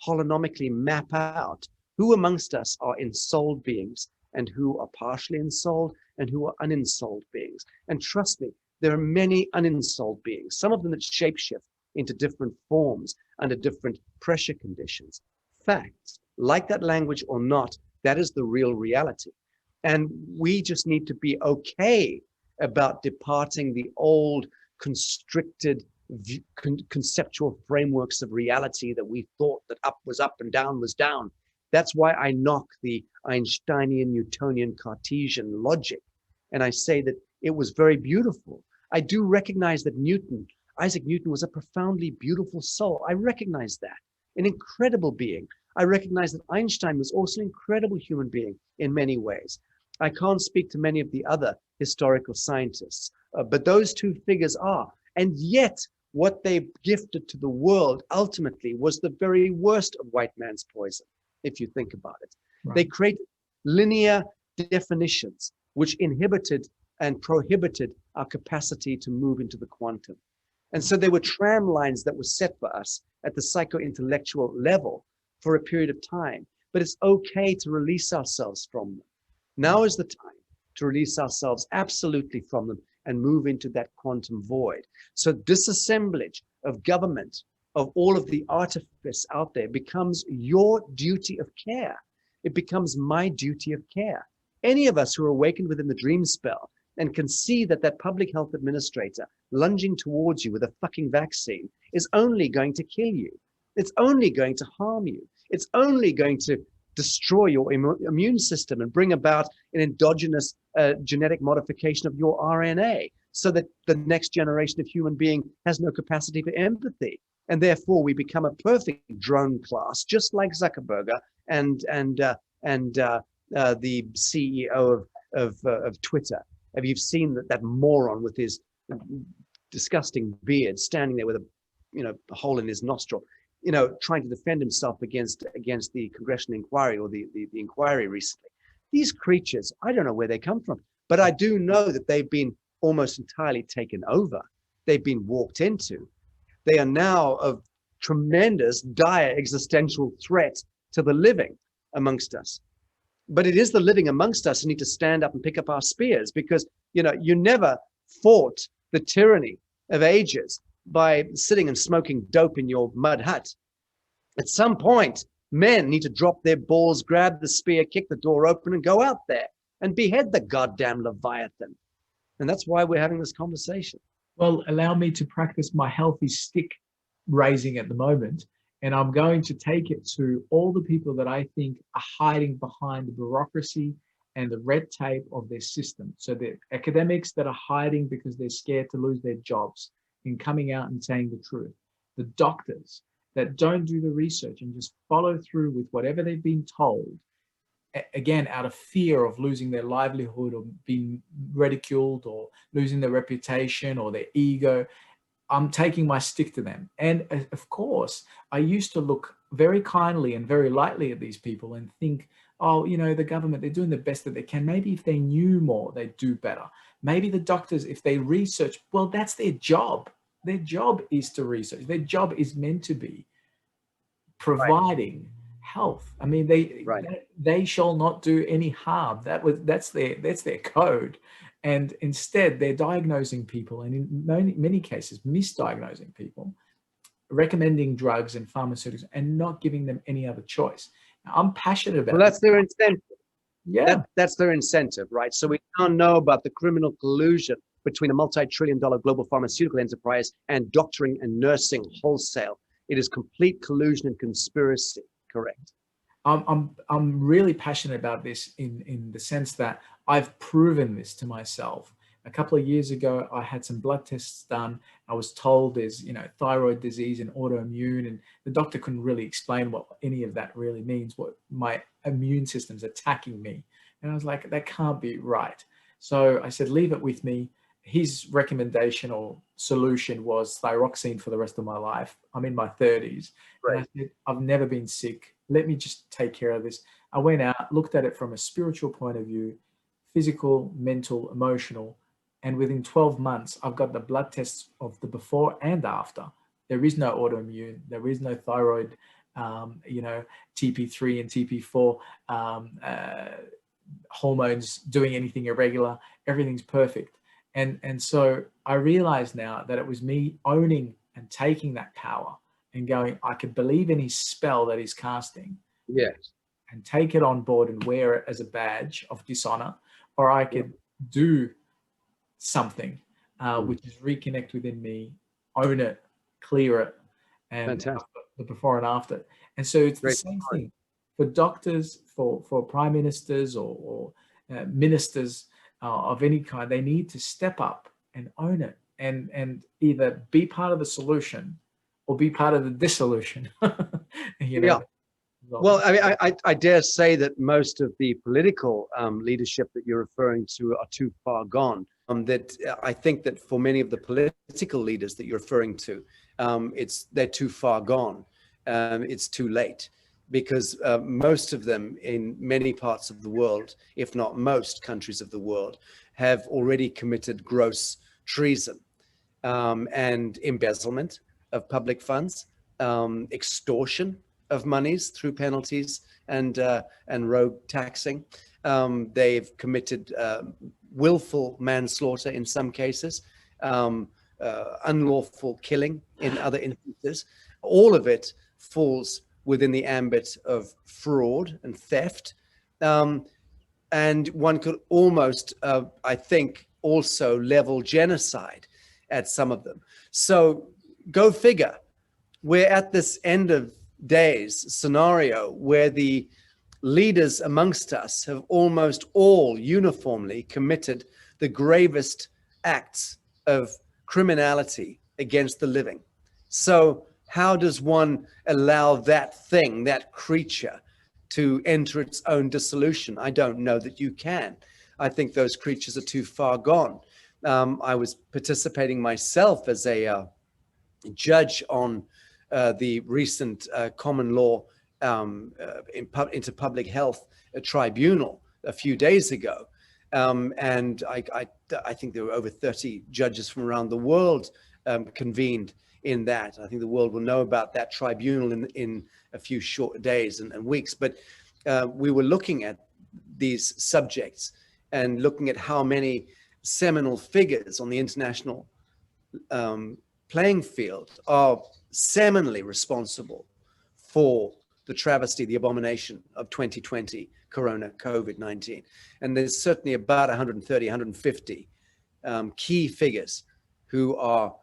holonomically map out who amongst us are ensouled beings and who are partially ensouled and who are unensouled beings. And trust me, there are many unensouled beings, some of them that shapeshift into different forms under different pressure conditions. Facts, like that language or not, that is the real reality. And we just need to be okay about departing the old constricted conceptual frameworks of reality that we thought that up was up and down was down. That's why I knock the Einsteinian, Newtonian, Cartesian logic. And I say that it was very beautiful. I do recognize that Isaac Newton was a profoundly beautiful soul. I recognize that, an incredible being. I recognize that Einstein was also an incredible human being in many ways. I can't speak to many of the other historical scientists, but those two figures are. And yet, what they gifted to the world ultimately was the very worst of white man's poison, if you think about it. Right. They created linear definitions which inhibited and prohibited our capacity to move into the quantum. And so there were tram lines that were set for us at the psycho-intellectual level for a period of time, but it's okay to release ourselves from them. Now is the time to release ourselves absolutely from them and move into that quantum void. So disassemblage of government, of all of the artifice out there becomes your duty of care. It becomes my duty of care. Any of us who are awakened within the dream spell and can see that that public health administrator lunging towards you with a fucking vaccine is only going to kill you. It's only going to harm you. It's only going to destroy your immune system and bring about an endogenous genetic modification of your RNA so that the next generation of human being has no capacity for empathy. And therefore we become a perfect drone class, just like Zuckerberg and the CEO of Twitter. Have you seen that moron with his disgusting beard standing there with a hole in his nostril, trying to defend himself against the congressional inquiry or the inquiry recently? These creatures, I don't know where they come from, but I do know that they've been almost entirely taken over. They've been walked into. They are now of tremendous, dire existential threat to the living amongst us. But it is the living amongst us who need to stand up and pick up our spears, because you never fought the tyranny of ages by sitting and smoking dope in your mud hut. At some point, men need to drop their balls, grab the spear, kick the door open, and go out there and behead the goddamn Leviathan. And that's why we're having this conversation. Well, allow me to practice my healthy stick raising at the moment. And I'm going to take it to all the people that I think are hiding behind the bureaucracy and the red tape of their system. So the academics that are hiding because they're scared to lose their jobs in coming out and saying the truth. The doctors that don't do the research and just follow through with whatever they've been told, again, out of fear of losing their livelihood or being ridiculed or losing their reputation or their ego. I'm taking my stick to them. And of course, I used to look very kindly and very lightly at these people and think, oh, the government, they're doing the best that they can. Maybe if they knew more, they'd do better. Maybe the doctors, if they research, well, that's their job. Their job is to research. Their job is meant to be providing health. I mean, they shall not do any harm. That's their code. And instead, they're diagnosing people, and in many cases, misdiagnosing people, recommending drugs and pharmaceuticals, and not giving them any other choice. Now, I'm passionate about. Well, that's their incentive. Yeah, that's their incentive, right? So we now know about the criminal collusion between a multi-trillion-dollar global pharmaceutical enterprise and doctoring and nursing wholesale. It is complete collusion and conspiracy. Correct. I'm really passionate about this in the sense that I've proven this to myself. A couple of years ago, I had some blood tests done. I was told there's, thyroid disease and autoimmune, and the doctor couldn't really explain what any of that really means, what my immune system's attacking me. And I was like, that can't be right. So I said, leave it with me. His recommendation or solution was thyroxine for the rest of my life. I'm in my 30s. Right. And I said, I've never been sick. Let me just take care of this. I went out, looked at it from a spiritual point of view, physical, mental, emotional. And within 12 months, I've got the blood tests of the before and after. there is no autoimmune, there is no thyroid, TP3 and TP4 hormones doing anything irregular. Everything's perfect. And so I realize now that it was me owning and taking that power and going, I could believe in his spell that he's casting. Yes. And take it on board and wear it as a badge of dishonor, or I could do something which is reconnect within me, own it, clear it, and the before and after. And so it's the same thing for doctors, for prime ministers or ministers of any kind. They need to step up and own it, and either be part of the solution or be part of the dissolution. Well, I mean, I dare say that most of the political leadership that you're referring to are too far gone. That I think that for many of the political leaders that you're referring to, they're too far gone. It's too late, because most of them in many parts of the world, if not most countries of the world, have already committed gross treason and embezzlement of public funds, extortion of monies through penalties and rogue taxing. They've committed willful manslaughter in some cases, unlawful killing in other instances. All of it falls within the ambit of fraud and theft. And one could almost, I think, also level genocide at some of them. So go figure. We're at this end of days scenario where the leaders amongst us have almost all uniformly committed the gravest acts of criminality against the living. So how does one allow that thing, that creature, to enter its own dissolution? I don't know that you can. I think those creatures are too far gone. I was participating myself as a judge on the recent common law into public health tribunal a few days ago. And I think there were over 30 judges from around the world convened in that. I think the world will know about that tribunal in a few short days and weeks. But we were looking at these subjects and looking at how many seminal figures on the international playing field are seminally responsible for the travesty, the abomination of 2020 Corona COVID-19. And there's certainly about 130, 150 key figures who are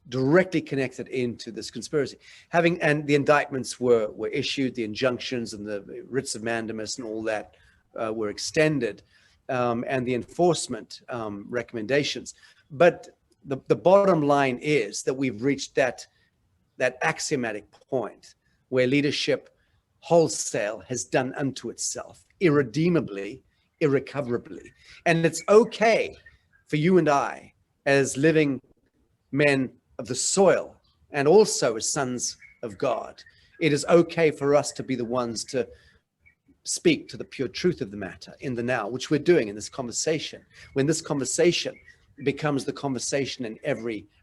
directly connected into this conspiracy. And the indictments were issued, the injunctions and the writs of mandamus and all that were extended, and the enforcement recommendations. But the bottom line is that we've reached that axiomatic point where leadership wholesale has done unto itself, irredeemably, irrecoverably. And it's okay for you and I, as living men of the soil and also as sons of God, it is okay for us to be the ones to speak to the pure truth of the matter in the now, which we're doing in this conversation. When this conversation becomes the conversation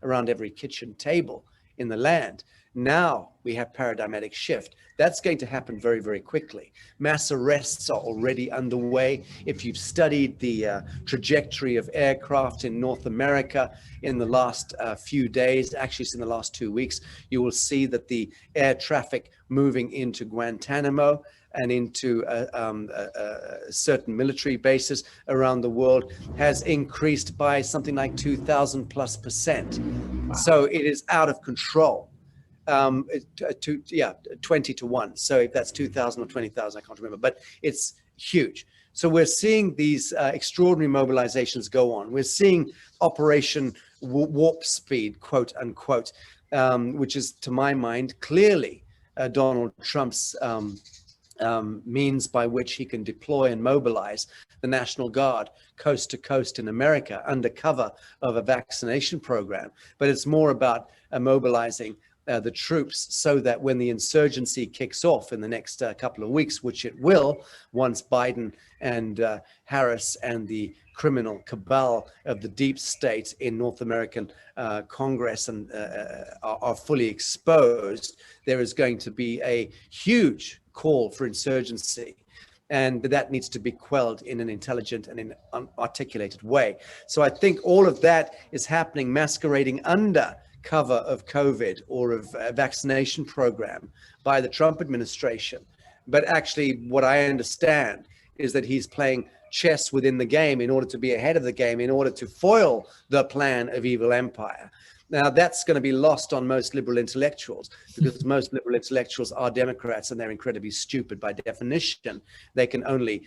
around every kitchen table in the land, now we have paradigmatic shift. That's going to happen very, very quickly. Mass arrests are already underway. If you've studied the trajectory of aircraft in North America in the last few days, actually it's in the last 2 weeks, you will see that the air traffic moving into Guantanamo and into certain military bases around the world has increased by something like 2,000+%. Wow. So it is out of control. 20 to 1. So if that's 2,000 or 20,000, I can't remember, but it's huge. So we're seeing these extraordinary mobilizations go on. We're seeing Operation Warp Speed, quote unquote, which is, to my mind, clearly Donald Trump's means by which he can deploy and mobilize the National Guard coast to coast in America under cover of a vaccination program. But it's more about mobilizing the troops so that when the insurgency kicks off in the next couple of weeks, which it will, once Biden and Harris and the criminal cabal of the deep state in North American Congress and are fully exposed, there is going to be a huge call for insurgency. And that needs to be quelled in an intelligent and in an articulated way. So I think all of that is happening, masquerading under cover of COVID or of a vaccination program by the Trump administration. But actually, what I understand is that he's playing chess within the game in order to be ahead of the game, in order to foil the plan of evil empire. Now, that's going to be lost on most liberal intellectuals, because most liberal intellectuals are Democrats, and they're incredibly stupid by definition. They can only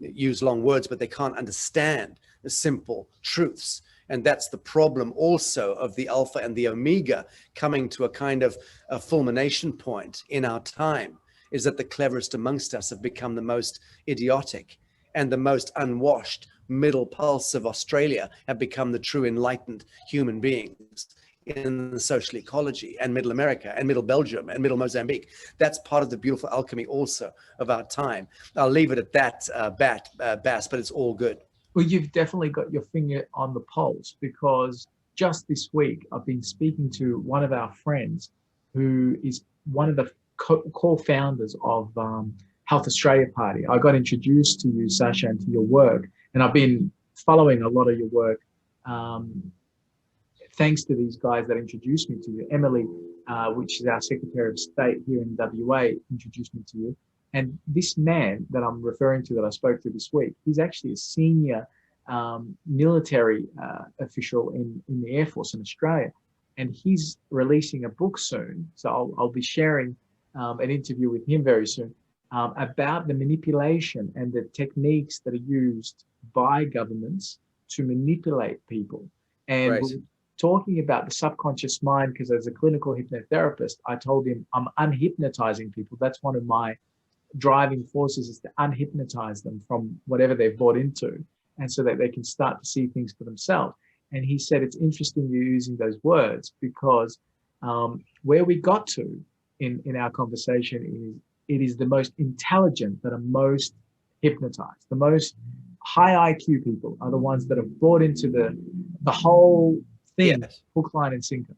use long words, but they can't understand the simple truths. And that's the problem also of the alpha and the omega coming to a kind of a fulmination point in our time, is that the cleverest amongst us have become the most idiotic, and the most unwashed middle pulse of Australia have become the true enlightened human beings in the social ecology, and middle America and middle Belgium and middle Mozambique. That's part of the beautiful alchemy also of our time. I'll leave it at that, Bass, but it's all good. Well, you've definitely got your finger on the pulse, because just this week I've been speaking to one of our friends who is one of the co-founders of Health Australia Party. I got introduced to you, Sacha, and to your work, and I've been following a lot of your work thanks to these guys that introduced me to you. Emily, which is our Secretary of State here in WA, introduced me to you. And this man that I'm referring to, that I spoke to this week, he's actually a senior military official in the Air Force in Australia. And he's releasing a book soon. So I'll be sharing an interview with him very soon about the manipulation and the techniques that are used by governments to manipulate people. And right. we're talking about the subconscious mind, because as a clinical hypnotherapist, I told him I'm unhypnotizing people. That's one of my driving forces, is to unhypnotize them from whatever they've bought into, and so that they can start to see things for themselves. And he said, it's interesting you're using those words, because where we got to in our conversation is, it is the most intelligent that are most hypnotized. The most high IQ people are the ones that have bought into the whole thing, yes, hook, line, and sinker.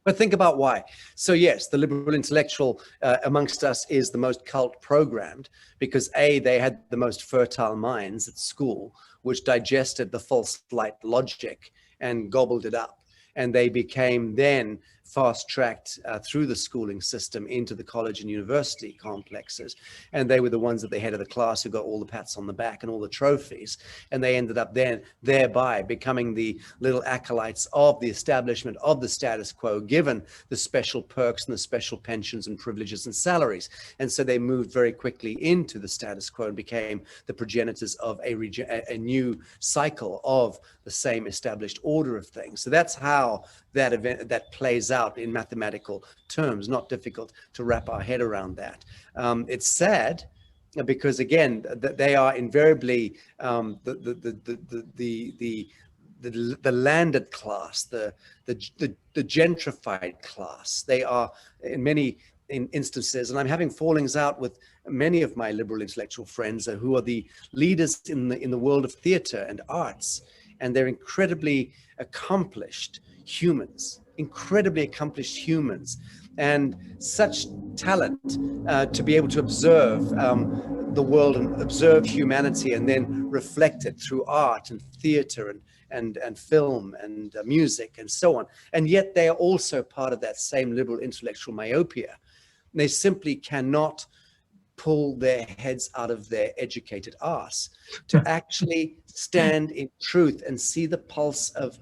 But think about why. So yes, the liberal intellectual amongst us is the most cult programmed, because A, they had the most fertile minds at school, which digested the false light logic and gobbled it up. And they became then fast-tracked through the schooling system into the college and university complexes. And they were the ones at the head of the class who got all the pats on the back and all the trophies. And they ended up then thereby becoming the little acolytes of the establishment of the status quo, given the special perks and the special pensions and privileges and salaries. And so they moved very quickly into the status quo and became the progenitors of a new cycle of the same established order of things. So that's how that event that plays out in mathematical terms. Not difficult to wrap our head around that. It's sad, because again, they are invariably the landed class, the gentrified class. They are in many instances, and I'm having fallings out with many of my liberal intellectual friends who are the leaders in the world of theater and arts, and they're incredibly accomplished humans, and such talent to be able to observe the world and observe humanity, and then reflect it through art and theater and film and music and so on. And yet they are also part of that same liberal intellectual myopia. They simply cannot pull their heads out of their educated arse to actually stand in truth and see the pulse of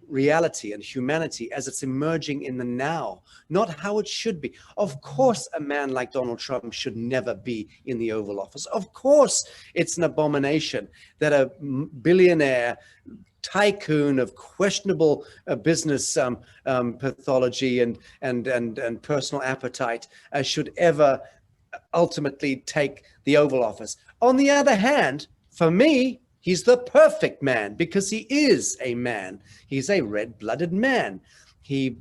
reality and humanity as it's emerging in the now, not how it should be. Of course, a man like Donald Trump should never be in the Oval Office. Of course, it's an abomination that a billionaire tycoon of questionable business pathology and personal appetite should ever ultimately take the Oval Office. On the other hand, for me, he's the perfect man, because he is a man. He's a red-blooded man. He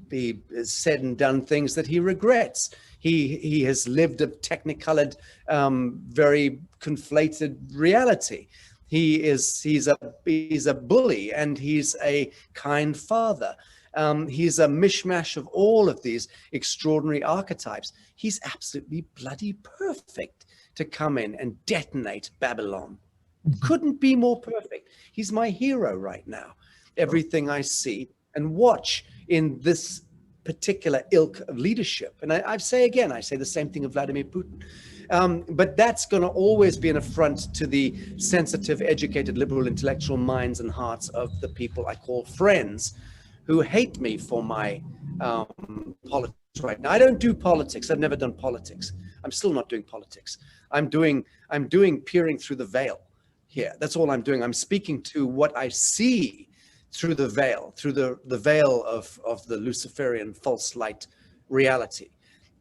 has said and done things that he regrets. He has lived a technicolored, very conflated reality. He's a bully, and he's a kind father. He's a mishmash of all of these extraordinary archetypes. He's absolutely bloody perfect to come in and detonate Babylon. Couldn't be more perfect. He's my hero right now. Everything I see and watch in this particular ilk of leadership. And I say again, I say the same thing of Vladimir Putin. But that's going to always be an affront to the sensitive, educated, liberal, intellectual minds and hearts of the people I call friends, who hate me for my politics right now. I don't do politics. I've never done politics. I'm still not doing politics. I'm doing peering through the veil here. That's all I'm doing. I'm speaking to what I see through the veil, through the veil of the Luciferian false light reality.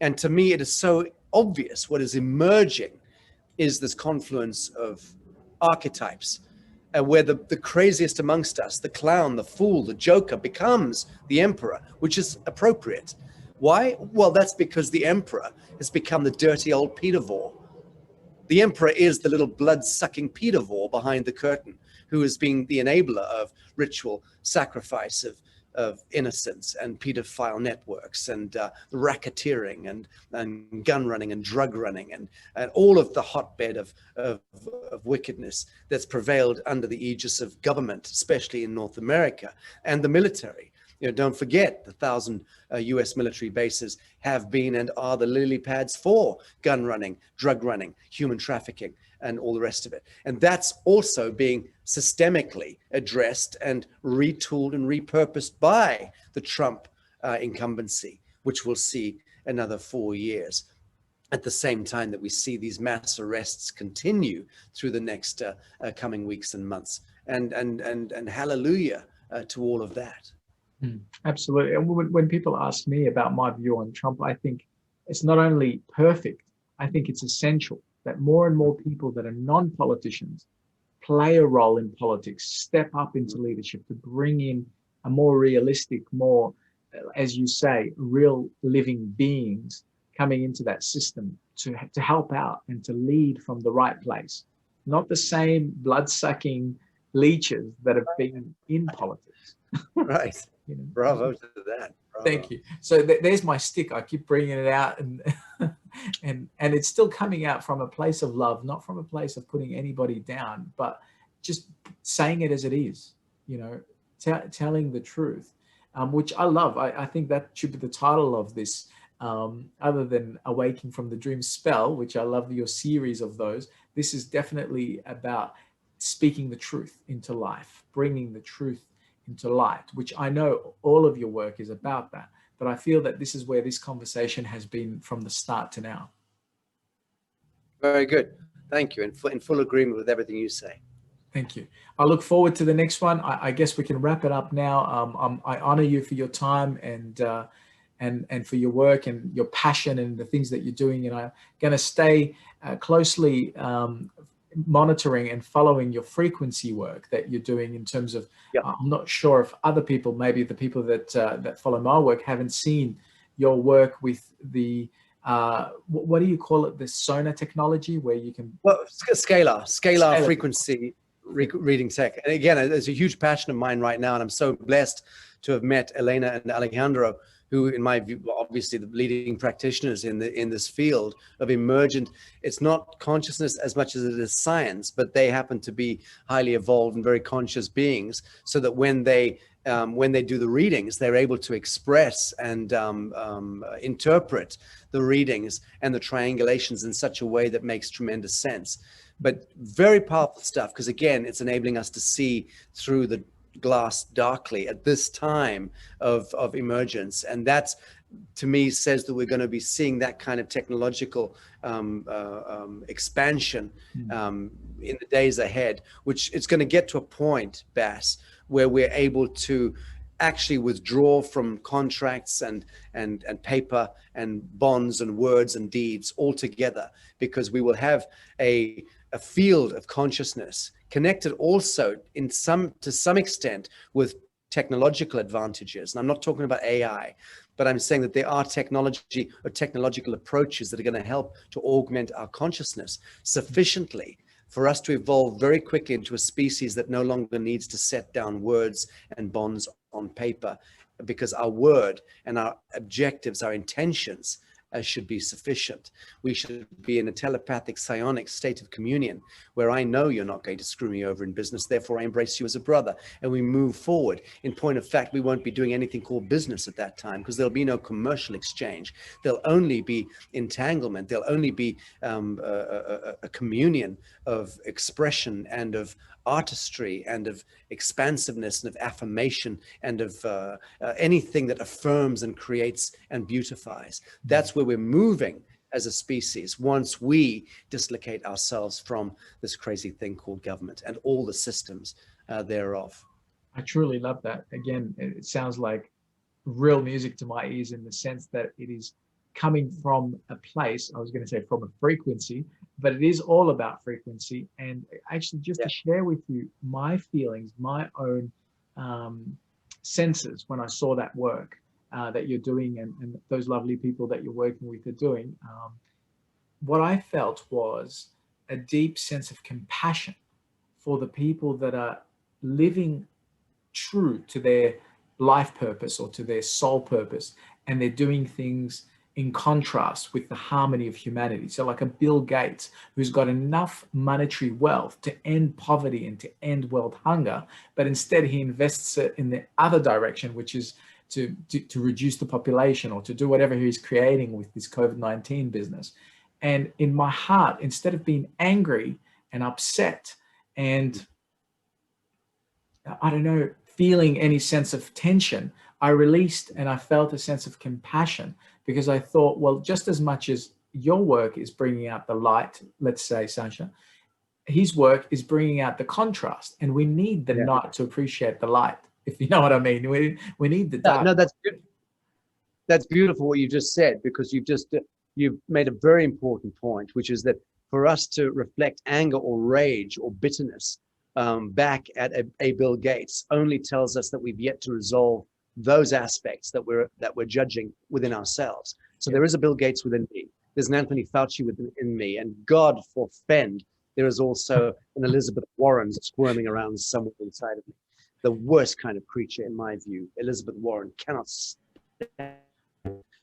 And to me, it is so obvious what is emerging is this confluence of archetypes, where the craziest amongst us, the clown, the fool, the joker, becomes the emperor, which is appropriate. Why? Well, that's because the emperor has become the dirty old Peter-vor. The emperor is the little blood-sucking Peter-vor behind the curtain, who is being the enabler of ritual sacrifice of innocence and pedophile networks and racketeering and gun running and drug running and all of the hotbed of wickedness that's prevailed under the aegis of government, especially in North America, and the military. You know, don't forget the 1,000 US military bases have been and are the lily pads for gun running, drug running, human trafficking, and all the rest of it. And that's also being systemically addressed and retooled and repurposed by the Trump incumbency, which will see another 4 years. At the same time that we see these mass arrests continue through the next coming weeks and months. And hallelujah to all of that. Absolutely. And when people ask me about my view on Trump, I think it's not only perfect, I think it's essential that more and more people that are non-politicians play a role in politics, step up into leadership to bring in a more realistic, more, as you say, real living beings coming into that system to help out and to lead from the right place, not the same blood-sucking leeches that have been in politics. Right. You know? Bravo to that. Bravo. Thank you. So there's my stick. I keep bringing it out, and and it's still coming out from a place of love, not from a place of putting anybody down, but just saying it as it is. You know, telling the truth, which I love. I think that should be the title of this. Other than Awaking from the Dream Spell, which I love your series of those, this is definitely about speaking the truth into life, bringing the truth into light, which I know all of your work is about that. But I feel that this is where this conversation has been from the start to now. Very good. Thank you. In full agreement with everything you say. Thank you. I look forward to the next one. I guess we can wrap it up now. I honor you for your time and for your work and your passion and the things that you're doing. And I'm going to stay closely monitoring and following your frequency work that you're doing in terms of, I'm not sure if other people, maybe the people that follow my work haven't seen your work with the, what do you call it? The sonar technology where you can... Well, scalar frequency reading tech. And again, it's a huge passion of mine right now. And I'm so blessed to have met Elena and Alejandro, who, in my view, obviously the leading practitioners in this field of emergent. It's not consciousness as much as it is science, but they happen to be highly evolved and very conscious beings, so that when they do the readings, they're able to express and interpret the readings and the triangulations in such a way that makes tremendous sense. But very powerful stuff, because again, it's enabling us to see through the glass darkly at this time of emergence. And that, to me, says that we're going to be seeing that kind of technological expansion in the days ahead, which it's going to get to a point, Bass, where we're able to actually withdraw from contracts and paper and bonds and words and deeds altogether, because we will have a field of consciousness connected also to some extent with technological advantages. And I'm not talking about AI, but I'm saying that there are technology or technological approaches that are going to help to augment our consciousness sufficiently for us to evolve very quickly into a species that no longer needs to set down words and bonds on paper, because our word and our objectives, our intentions, should be sufficient. We should be in a telepathic, psionic state of communion, where I know you're not going to screw me over in business, therefore I embrace you as a brother, and we move forward. In point of fact, we won't be doing anything called business at that time, because there'll be no commercial exchange. There'll only be entanglement. There'll only be a communion of expression and of artistry and of expansiveness and of affirmation and of anything that affirms and creates and beautifies. That's where we're moving as a species once we dislocate ourselves from this crazy thing called government and all the systems thereof. I truly love that. Again, it sounds like real music to my ears, in the sense that it is coming from a place, I was going to say from a frequency, but it is all about frequency. And actually, just to share with you my feelings, my own senses when I saw that work that you're doing, and those lovely people that you're working with are doing, what I felt was a deep sense of compassion for the people that are living true to their life purpose or to their soul purpose, and they're doing things in contrast with the harmony of humanity. So like a Bill Gates, who's got enough monetary wealth to end poverty and to end world hunger, but instead he invests it in the other direction, which is to reduce the population, or to do whatever he's creating with this COVID-19 business. And in my heart, instead of being angry and upset and, I don't know, feeling any sense of tension, I released and I felt a sense of compassion, because I thought, well, just as much as your work is bringing out the light, let's say, Sacha, his work is bringing out the contrast, and we need the night to appreciate the light, if you know what I mean. We need the dark. No, that's good. That's beautiful what you just said, because you've made a very important point, which is that for us to reflect anger or rage or bitterness back at a Bill Gates only tells us that we've yet to resolve those aspects that we're judging within ourselves. So there is a Bill Gates within me. There's an Anthony Fauci within me, and God forfend, there is also an Elizabeth Warren squirming around somewhere inside of me. The worst kind of creature, in my view. Elizabeth Warren cannot stand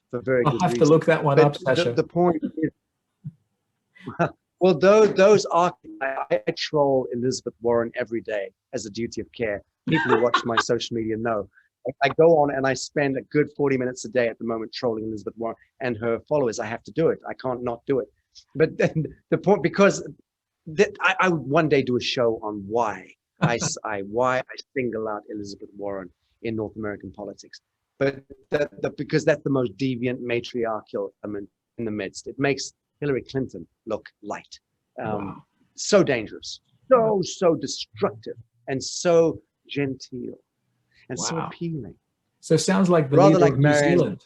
for very good reason. I'll have to look that one up, Sacha. The point is, well, those are, I troll Elizabeth Warren every day as a duty of care. People who watch my social media know. I go on and I spend a good 40 minutes a day at the moment trolling Elizabeth Warren and her followers. I have to do it. I can't not do it. But then the point, because I would one day do a show on why I single out Elizabeth Warren in North American politics. But because that's the most deviant matriarchal element in the midst. It makes Hillary Clinton look light. Wow. So dangerous, so destructive, and so genteel. And so appealing. So it sounds like the rather leader like of New Zealand.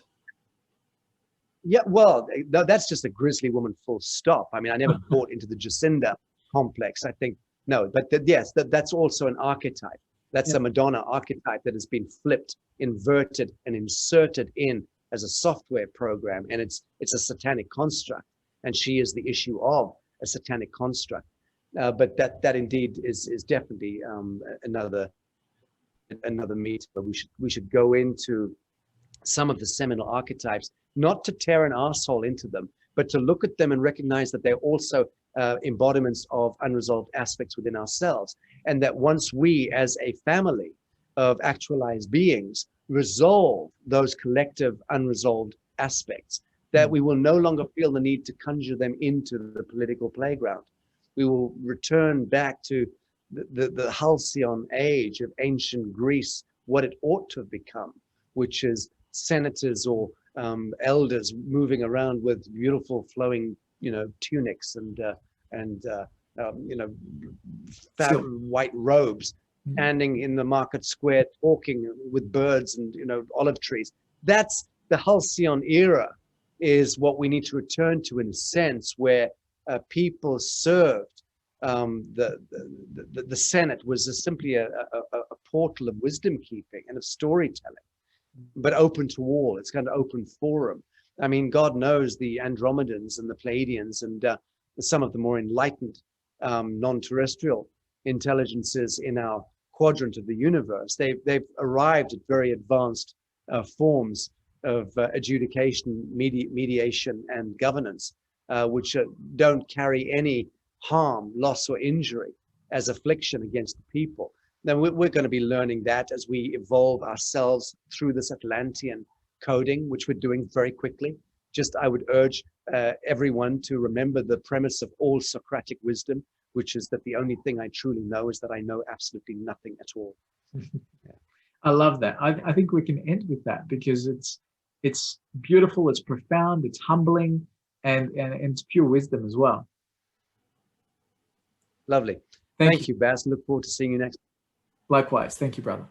Yeah, well, that's just a grizzly woman, full stop. I mean, I never bought into the Jacinda complex. I think, no, but yes, that's also an archetype. That's a Madonna archetype that has been flipped, inverted, and inserted in as a software program. And it's a satanic construct. And she is the issue of a satanic construct. But that indeed is definitely another meet, but we should go into some of the seminal archetypes, not to tear an arsehole into them, but to look at them and recognize that they're also embodiments of unresolved aspects within ourselves. And that once we, as a family of actualized beings, resolve those collective unresolved aspects, that we will no longer feel the need to conjure them into the political playground. We will return back to the halcyon age of ancient Greece, what it ought to have become, which is senators or elders moving around with beautiful flowing, tunics and white robes, standing in the market square, talking with birds and olive trees. That's the halcyon era, is what we need to return to, in a sense, where people served. The Senate was simply a portal of wisdom keeping and of storytelling, but open to all. It's kind of open forum. I mean, God knows the Andromedans and the Pleiadians and some of the more enlightened non-terrestrial intelligences in our quadrant of the universe. They've arrived at very advanced forms of adjudication, mediation, and governance, which don't carry any harm, loss, or injury as affliction against the people. Then we're going to be learning that as we evolve ourselves through this Atlantean coding, which we're doing very quickly. Just I would urge everyone to remember the premise of all Socratic wisdom, which is that the only thing I truly know is that I know absolutely nothing at all. Yeah. I love that. I think we can end with that because it's beautiful, it's profound, it's humbling, and it's pure wisdom as well. Lovely. Thank you, Baz. Look forward to seeing you next. Likewise. Thank you, brother.